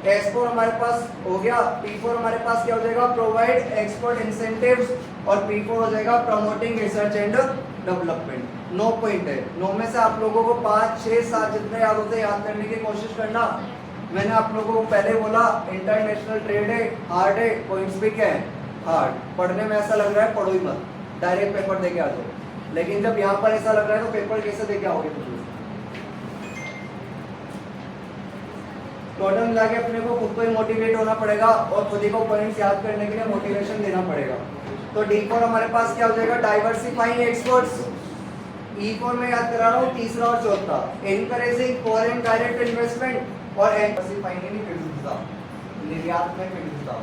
एस फोर हमारे पास हो गया। पी फोर हमारे पास क्या हो जाएगा, प्रोवाइड एक्सपोर्ट इंसेंटिव्स और P4 हो जाएगा promoting research and development. 9 point है, 9 में से आप लोगों को 5, 6, 7 जितने याद होते याद करने की कोशिश करना। मैंने आप लोगों को पहले बोला इंटरनेशनल ट्रेड है, हार्ड है, पॉइंट्स भी क्या है, हार्ड। पढ़ने में ऐसा लग रहा है पढ़ो ही मत, डायरेक्ट पेपर देके आ जाओ, लेकिन जब यहाँ पर ऐसा लग रहा है तो पेपर कैसे देके आओगे तुम? टोटल मिला के अपने को खुद को ही मोटिवेट होना पड़ेगा और खुद ही को पॉइंट्स याद करने के लिए मोटिवेशन देना पड़ेगा। तो D4 हमारे पास क्या हो जाएगा, डाइवर्सिफाइंग एक्सपोर्ट्स। E4 में याद करा रहा हूँ, तीसरा और चौथा, एनकरेजिंग फॉरेन डायरेक्ट इन्वेस्टमेंट और डाइवर्सिफाइंग निर्यात में विविधता।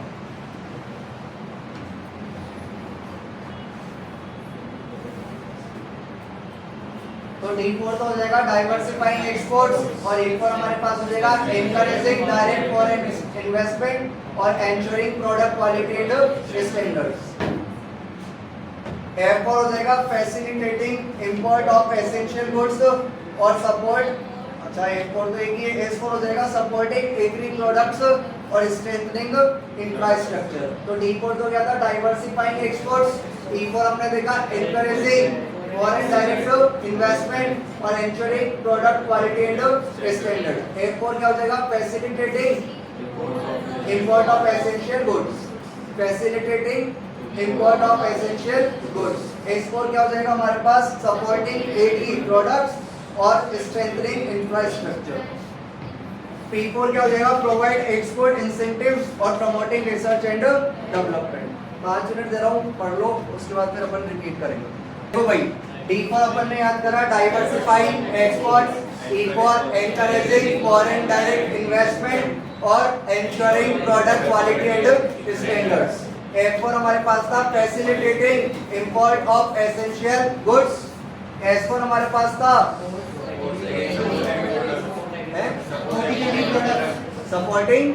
तो D4 तो हो जाएगा डाइवर्सिफाइंग एक्सपोर्ट्स और E4 हमारे पास हो जाएगा एनकरेजिंग डायरेक्ट फॉरेन इन्वेस्टमेंट और ensuring product quality and standards. F4 हो जाएगा facilitating import of essential goods और सपोर्ट, अच्छा F4 तो एक ही है, S4 हो जाएगा सपोर्टिंग एग्री प्रोडक्ट्स और स्ट्रेंथनिंग इंफ्रास्ट्रक्चर। तो D4 तो क्या था, डाइवर्सिफाइंग एक्सपोर्ट्स। E4 हमने देखा एनकरेजिंग फॉरेन डायरेक्ट इन्वेस्टमेंट और ensuring product quality and standard. F4 क्या हो जाएगा, facilitating import of essential goods, facilitating import of essential goods. S4 क्या हो जाएगा हमारे पास, सपोर्टिंग एग्री प्रोडक्ट्स और स्ट्रेंथनिंग इंफ्रास्ट्रक्चर। P4 क्या हो जाएगा, प्रोवाइड एक्सपोर्ट इंसेंटिव्स और promoting research and development. 5 minute दे रहा हूँ, पढ़ लो, उसके बाद फिर अपन रिपीट करेंगे। तो भाई D4 अपन ने याद करा diversifying export, E4 encouraging foreign direct investment और ensuring product quality and standards. F4 हमारे पास था facilitating import of essential goods. S4 हमारे पास था सपोर्टिंग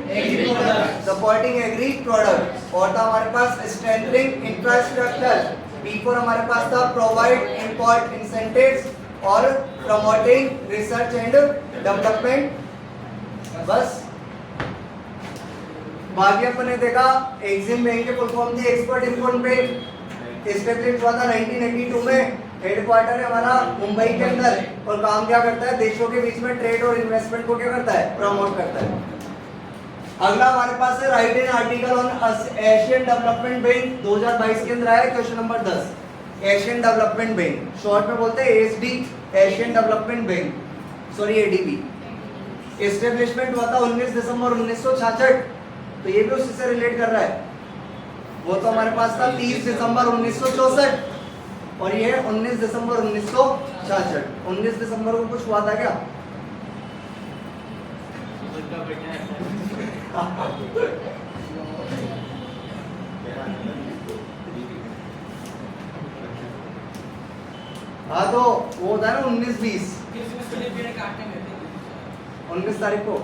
एग्री प्रोडक्ट और था हमारे पास स्ट्रेंथनिंग इंफ्रास्ट्रक्चर। P4 हमारे पास था प्रोवाइड इंपोर्ट इंसेंटिव्स और प्रमोटिंग रिसर्च एंड डेवलपमेंट। बस बाकी अपन ने देखा एग्जिम बैंक के फुल फॉर्म थी एक्सपोर्ट इम्पोर्ट बैंक। एस्टेब्लिश हुआ था 1982 में, हेडक्वार्टर है हमारा मुंबई के अंदर और काम क्या करता है, देशों के बीच में ट्रेड और इन्वेस्टमेंट को क्या करता है, प्रमोट करता है। अगला हमारे पास है right an article on Asian development bank, 2022 के अंदर आया question number 10। Asian development bank short में बोलते हैं ASD, Asian development bank, sorry ADB. Establishment हुआ था 19 दिसंबर 1966, तो ये भी उसी से रिलेट कर रहा है। वो तो हमारे पास था 30 दिसंबर 1964 और ये 19 दिसंबर 1966। 19 दिसंबर को कुछ हुआ था क्या? हाँ तो वो होता है ना 19-20 19 तारीख को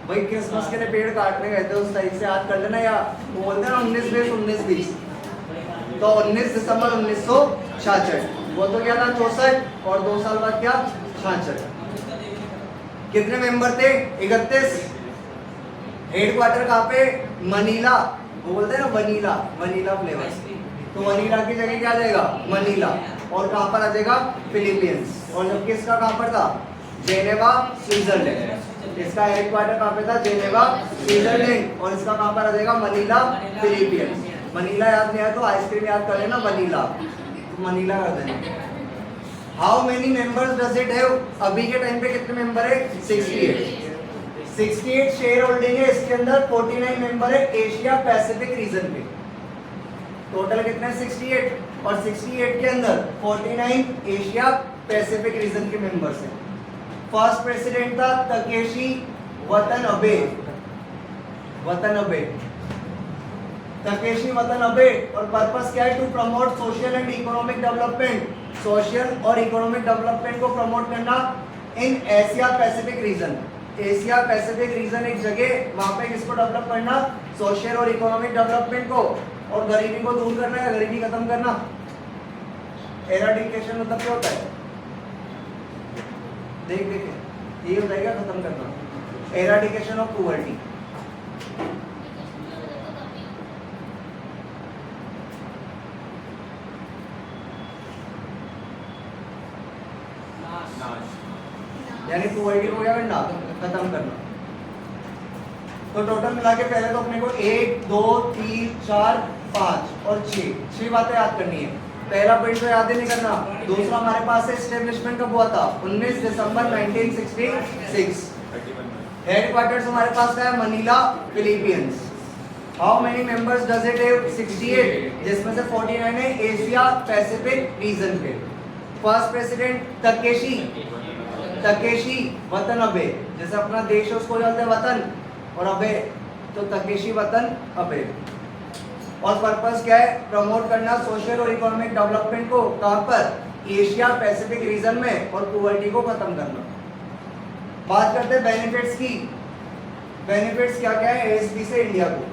भाई क्रिसमस के लिए पेड़ काटने गए थे, उस तारीख से याद कर लेना। या वो बोलते हैं ना 19-20 तो 19 दिसंबर 1966 वो तो क्या था 64 और 2 साल बाद क्या 66। कितने मेंबर थे 31। हेडक्वार्टर कहाँ पे, मनीला, वो बोलते हैं ना वनीला, वनीला फ्लेवर, तो वनीला की जगह क्या आ जाएगा मनीला और कहाँ पर आ जाएगा फिलीपींस। और जबकि इसका कहाँ पर था जेनेवा स्विट्जरलैंड। इसका हेडक्वार्टर कहाँ पे था जेनेवा स्विट्जरलैंड और इसका कहाँ पर आ जाएगा मनीला फिलीपींस। मनीला याद नहीं आया तो आइसक्रीम याद कर लेना वनीला, तो मनीला कर देना। How many members does it have, अभी के टाइम पे कितने मेंबर है 68 शेयर होल्डिंग है इसके अंदर। 49 मेंबर है एशिया पैसिफिक रीजन पे। टोटल कितने 68 और 68 के अंदर 49 एशिया पैसिफिक रीजन के मेंबर्स हैं। फर्स्ट प्रेसिडेंट था तकेशी वतनबे, तकेशी वतनबे। और पर्पस क्या है, to promote social and economic development, social और इकोनॉमिक डेवलपमेंट को प्रमोट करना in Asia Pacific region. Asia Pacific region एक जगह, वहां पे किसको डेवलप करना, सोशल और इकोनॉमिक डेवलपमेंट को, और गरीबी को दूर करना है, गरीबी खत्म करना। एराडिकेशन मतलब क्या होता है, देख ये हो जाएगा खत्म करना, एराडिकेशन ऑफ पॉवर्टी। यानी पुअर्टी को क्या करना, खत्म करना। तो टोटल मिला के पहले तो अपने को 1 2 3 4 5 और 6 बातें याद करनी है। पहला पॉइंट तो याद ही नहीं करना। दूसरा हमारे पास है एस्टेब्लिशमेंट कब हुआ था, 19 दिसंबर 1966। हेडक्वार्टर्स हमारे पास क्या है, Manila, Philippines. How many members does it have, 68, जिसमें से 49 है एशिया पैसिफिक रीजन के। फर्स्ट प्रेसिडेंट तकेशी वतनबे, जैसे अपना देश है उसको बोलते हैं वतन, और अबे तो तकेशी वतन अबे। और पर्पस क्या है, प्रमोट करना सोशल और इकोनॉमिक डेवलपमेंट को, कहां पर, एशिया पैसिफिक रीजन में, और पॉवर्टी को खत्म करना। बात करते हैं बेनिफिट्स की। बेनिफिट्स क्या क्या है एएसपी से इंडिया को,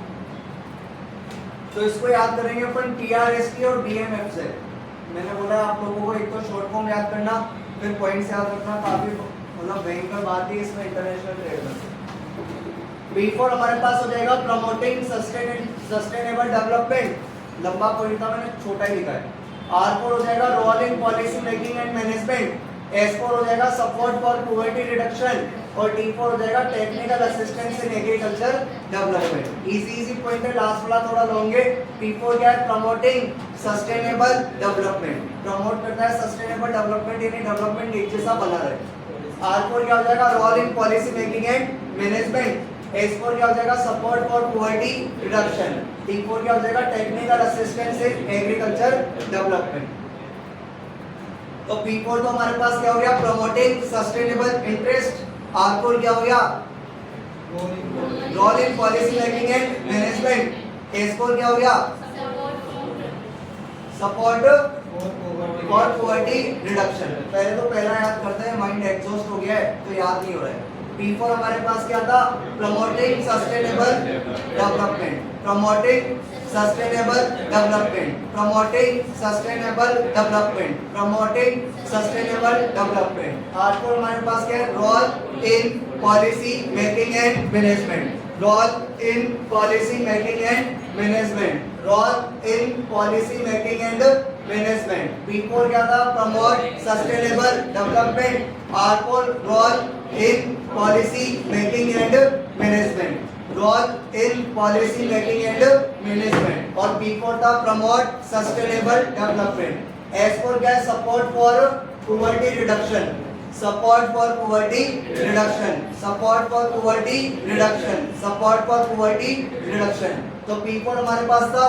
तो इसको याद करेंगे अपन टीआरएसपी और बीएमएफ से। मैंने बोला आप लोगों को एक तो शॉर्ट फॉर्म याद करना, फिर पॉइंट्स याद रखना, काफी मतलब भयंकर बात है इसमें इंटरनेशनल ट्रेड में। B4 हमारे पास हो जाएगा प्रमोटिंग सस्टेनेबल डेवलपमेंट, लंबा पॉइंट था मैंने छोटा ही लिखा है। R4 हो जाएगा role in policy making and management. S4 हो जाएगा सपोर्ट फॉर पॉवर्टी रिडक्शन, और T4 हो जाएगा technical assistance in agriculture development. Easy point है, लास्ट वाला थोड़ा लॉन्ग है। T4 क्या है, प्रमोटिंग सस्टेनेबल डेवलपमेंट, प्रमोट करता है सस्टेनेबल डेवलपमेंट, यानी डेवलपमेंट एक जैसा बना रहे। R4 क्या हो जाएगा, role in policy making and management. S4 क्या हो जाएगा, support for poverty reduction. T4 क्या हो जाएगा, technical assistance in agriculture development. तो P4 तो हमारे पास क्या हो गया, प्रमोटिंग सस्टेनेबल इंटरेस्ट। R4 क्या हो गया, role in policy making and management. S4 क्या हो गया, सपोर्ट फॉर पॉवर्टी रिडक्शन। पहले तो पहला याद करते हैं, माइंड एग्जॉस्ट हो गया है तो याद नहीं हो रहा है। P4 हमारे पास क्या था, promoting sustainable development, promoting sustainable development, promoting sustainable development, promoting sustainable development. R4 हमारे पास क्या है, role in policy making and management, role in policy making and management, role in policy making and management. P4 क्या था, promote sustainable development. R4 role in policy making and management, role in policy making and management. और P4 था promote sustainable development. S4 क्या है, support for poverty reduction, support for poverty reduction, support for poverty reduction, support for poverty reduction. तो P4 हमारे पास था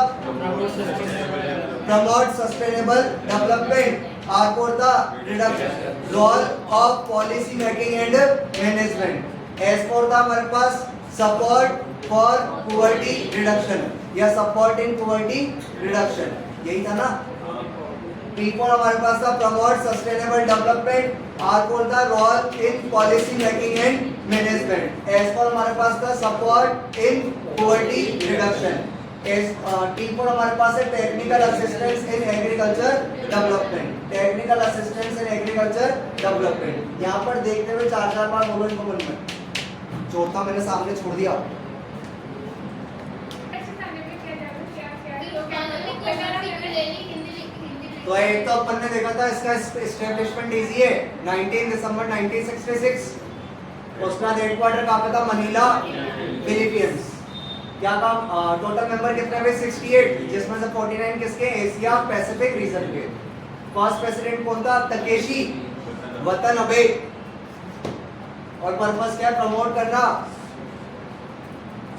promote sustainable development. R4 था reduction, role of policy making and management. S4 था हमारे पास सपोर्ट फॉर पॉवर्टी रिडक्शन या support in poverty reduction, यही था ना। P4 हमारे पास था प्रमोट सस्टेनेबल डेवलपमेंट। R4 था role in policy making and management. S4 हमारे पास था support in poverty reduction. T4 हमारे पास है technical assistance in agriculture development, technical assistance in agriculture development. यहाँ पर देखते हुए 4-4 बार बोलो इनको मन में, चौथा मैंने सामने छोड़ दिया। तो एक तो अपन ने देखा था इसका एस्टेब्लिशमेंट इजी है, 19 दिसंबर 1966। उसका हेडक्वार्टर कहाँ पे था, मनीला, फिलीपींस। क्या काम, टोटल मेंबर कितने हुए, 68, जिसमें से 49 किसके, एशिया पैसिफिक रीजन के। फर्स्ट प्रेसिडेंट कौन था, तकेशी वतनबे। और पर्पस क्या, प्रमोट करना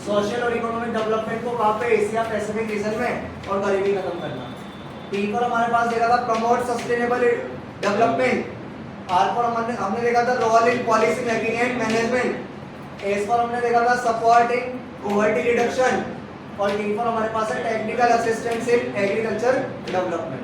सोशल और इकोनॉमिक डेवलपमेंट को कहां पे, एशिया पैसिफिक रीजन में, और गरीबी खत्म करना। P4 हमारे पास देखा था प्रमोट सस्टेनेबल डेवलपमेंट। R4 हमने देखा था role in policy making and management. S4 हमने देखा था सपोर्ट इन पॉवर्टी रिडक्शन। और T4 हमारे पास है technical assistance in agriculture development.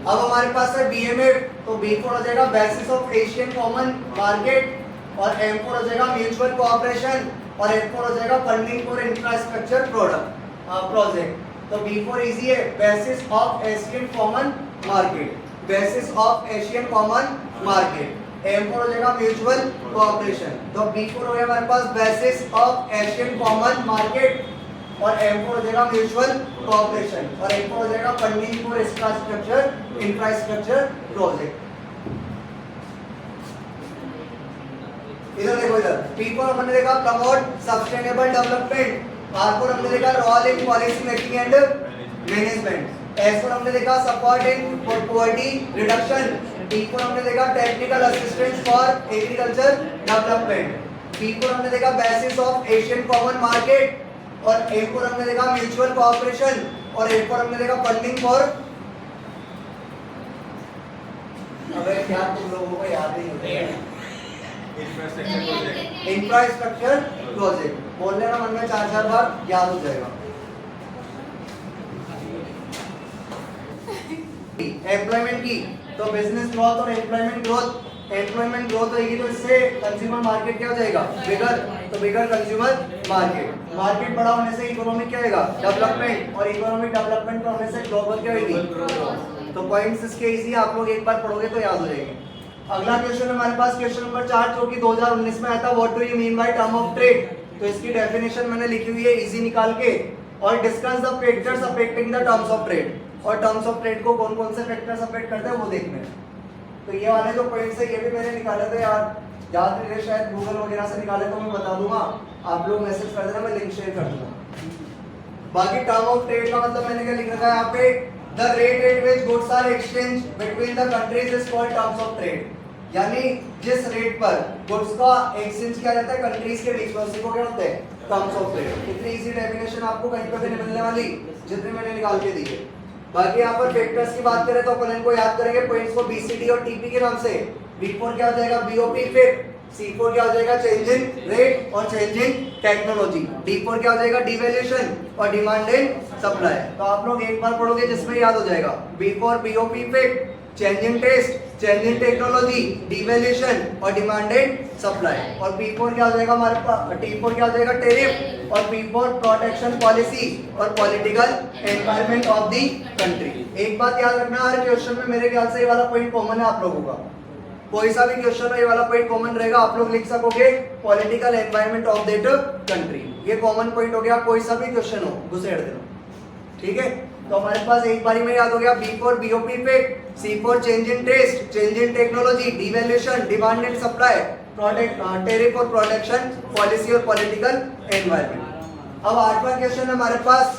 अब हमारे पास है BMF, तो B4 हो जाएगा basis of Asian common market, और M4 हो जाएगा म्यूचुअल कोऑपरेशन, और F4 हो जाएगा फंडिंग फॉर इंफ्रास्ट्रक्चर प्रोजेक्ट। तो B4 इजी है, basis of Asian common market, basis of Asian common market. M4 हो जाएगा म्यूचुअल कोऑपरेशन। तो B4 हो गया हमारे पास basis of Asian common market, और M4 हो जाएगा म्यूचुअल कोऑपरेशन, और M4 हो जाएगा फंडिंग फॉर इंफ्रास्ट्रक्चर प्रोजेक्ट। इधर देखो, इधर P4 हमने देखा प्रमोट सस्टेनेबल डेवलपमेंट, R4 हमने देखा role in policy making and management, S4 हमने देखा support in poverty reduction, D4 हमने देखा technical assistance for agriculture development, B4 हमने देखा basis of Asian common market, और A4 हमने देखा म्यूचुअल कोऑपरेशन, और A4 हमने देखा फंडिंग फॉर, अबे क्या तुम लोगों को याद नहीं होता इंफ्रास्ट्रक्चर प्रोजेक्ट, बोल लेना मन में 4-4 बार, याद हो जाएगा। एम्प्लॉयमेंट की, तो बिजनेस ग्रोथ और एम्प्लॉयमेंट ग्रोथ होगी तो इससे कंज्यूमर मार्केट क्या हो जाएगा, बिगर, तो बिगर कंज्यूमर मार्केट बड़ा होने से इकोनॉमिक क्या होगा, डेवलपमेंट, और इकोनॉमिक डेवलपमेंट का होने से ग्लोबल क्या होगी। तो पॉइंट्स इसके इजी, आप लोग एक बार पढ़ोगे तो याद हो जाएंगे। अगला क्वेश्चन हमारे पास क्वेश्चन नंबर 4 जो कि 2019 में आया था, what do you mean by term of trade. तो इसकी डेफिनेशन मैंने लिखी हुई है इजी निकाल के, और discuss the factors affecting the terms of trade, और टर्म्स ऑफ ट्रेड को कौन कौन से फैक्टर्स अफेक्ट करते हैं वो देखने हैं। तो ये वाले जो पॉइंट्स है ये भी मैंने निकाले थे यार, याद नहीं रहे शायद गूगल वगैरह से निकाले तो मैं बता दूंगा, आप लोग मैसेज कर देना, मैं लिंक शेयर कर दूंगा। बाकी टर्म ऑफ ट्रेड का मतलब मैंने क्या लिख रखा है यहाँ पे, the rate at which goods are exchange between the countries is called terms of trade, यानी जिस रेट पर गुड्स का एक्सचेंज किया जाता है कंट्रीज के बीच में उसी को क्या होते हैं, टर्म्स ऑफ ट्रेड। कितनी इजी डेफिनेशन आपको कहीं पे भी नहीं मिलने वाली जितनी मैंने निकाल के दी है। बाकी यहाँ पर फैक्टर्स की बात करें तो अपन इनको याद करेंगे पॉइंट्स को BCD और TP के नाम से। B4 क्या हो जाएगा, BOP इफेक्ट, C4 क्या हो जाएगा, चेंज इन रेट और चेंज इन टेक्नोलॉजी, D4 क्या हो जाएगा, डिवैल्यूएशन और डिमांड एंड सप्लाई। तो आप लोग एक बार पढ़ोगे जिसमें याद हो जाएगा, B4 BOP effect, change in taste, change in technology, devaluation और डिमांड एंड सप्लाई, और P4 क्या हो जाएगा हमारे पास, T4 क्या हो जाएगा, टैरिफ, और P4 प्रोटेक्शन पॉलिसी और political environment of the country. एक बात याद रखना, हर क्वेश्चन में मेरे ख्याल से ये वाला पॉइंट कॉमन है आप लोगों का, कोई सा भी क्वेश्चन है ये वाला पॉइंट कॉमन रहेगा, आप लोग लिख सकोगे political environment of that country, ये कॉमन पॉइंट हो गया, कोई सा भी क्वेश्चन हो घुसेड़ देना, ठीक है। तो हमारे पास एक बारी में याद हो गया B4 BOP effect, C4 change in taste, change in technology, devaluation, demand and supply, product tariff और प्रोटेक्शन पॉलिसी और पॉलिटिकल एनवायरनमेंट। अब 8वां क्वेश्चन है हमारे पास,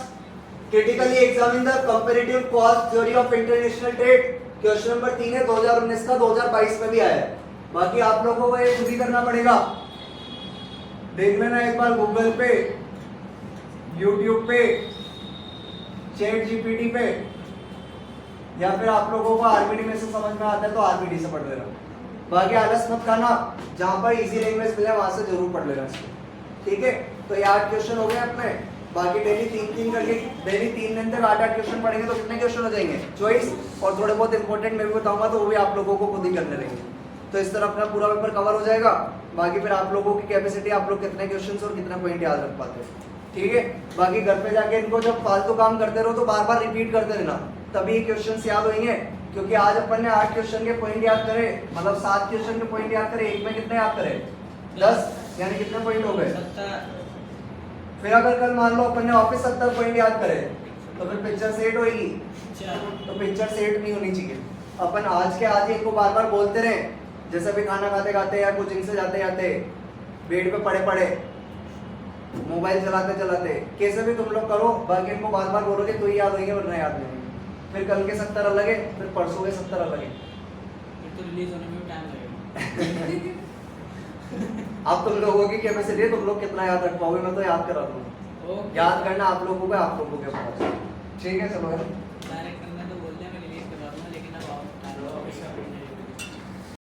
critically examine the comparative cost theory of international trade. Question number 3 है 2019 का, 2022 में भी आया है। बाकी आप लोगों को ये खुद ही करना पड़ेगा, देख लेना एक बार गूगल पे, यूट्यूब पे, चैट जीपीटी पे, या फिर आप लोगों को आरबीडी में से समझ में आता है तो आरबीडी से पढ़ लेना। बाकी आलस मत खाना, जहां पर इजी लैंग्वेज मिले वहां से जरूर पढ़ लेना इसको, ठीक है। तो ये 8 क्वेश्चन हो गए अपने। बाकी डेली 3-3 करके, डेली 3 दिन तक 8-8 क्वेश्चन पढ़ेंगे तो कितने क्वेश्चन हो जाएंगे, चॉइस, और थोड़े बहुत इंपॉर्टेंट मैं भी बताऊंगा तो वो भी आप लोगों को खुद ही करने रहेंगे। तो इस तरह अपना पूरा पेपर कवर हो जाएगा। बाकी फिर आप लोगों की कैपेसिटी, आप लोग कितने क्वेश्चन और कितना पॉइंट याद रख पाते हैं, ठीक है। बाकी घर पे जाके इनको जब फालतू काम करते रहो तो बार बार रिपीट करते रहना, तभी ये क्वेश्चंस याद होंगे। क्योंकि आज अपन ने 8 क्वेश्चन के पॉइंट याद करे, मतलब 7 क्वेश्चन के पॉइंट याद करे, एक में कितने याद करे, 10, यानी कितने पॉइंट हो गए। फिर अगर कल मान लो अपन ने वापस 70 पॉइंट याद करे तो फिर पिक्चर सेट होगी, तो पिक्चर सेट नहीं होनी चाहिए। अपन आज के आज ही इनको बार बार बोलते रहे, जैसे भी खाना खाते खाते या कोचिंग से जाते जाते, बेड पे पड़े पड़े, मोबाइल चलाते चलाते, कैसे भी तुम लोग करो, बाकी इनको बार बार बोलोगे तो ही याद होंगे, वरना याद नहीं होंगे। फिर कल के 70 अलग है, फिर परसों के 70 अलग है, फिर तो रिलीज होने में टाइम लगेगा। अब तुम लोगों की कैपेसिटी है, तुम लोग कितना याद रख पाओगे, मैं तो याद करा दूंगा। याद करना आप लोगों को, आप लोगों के पास, ठीक है। चलो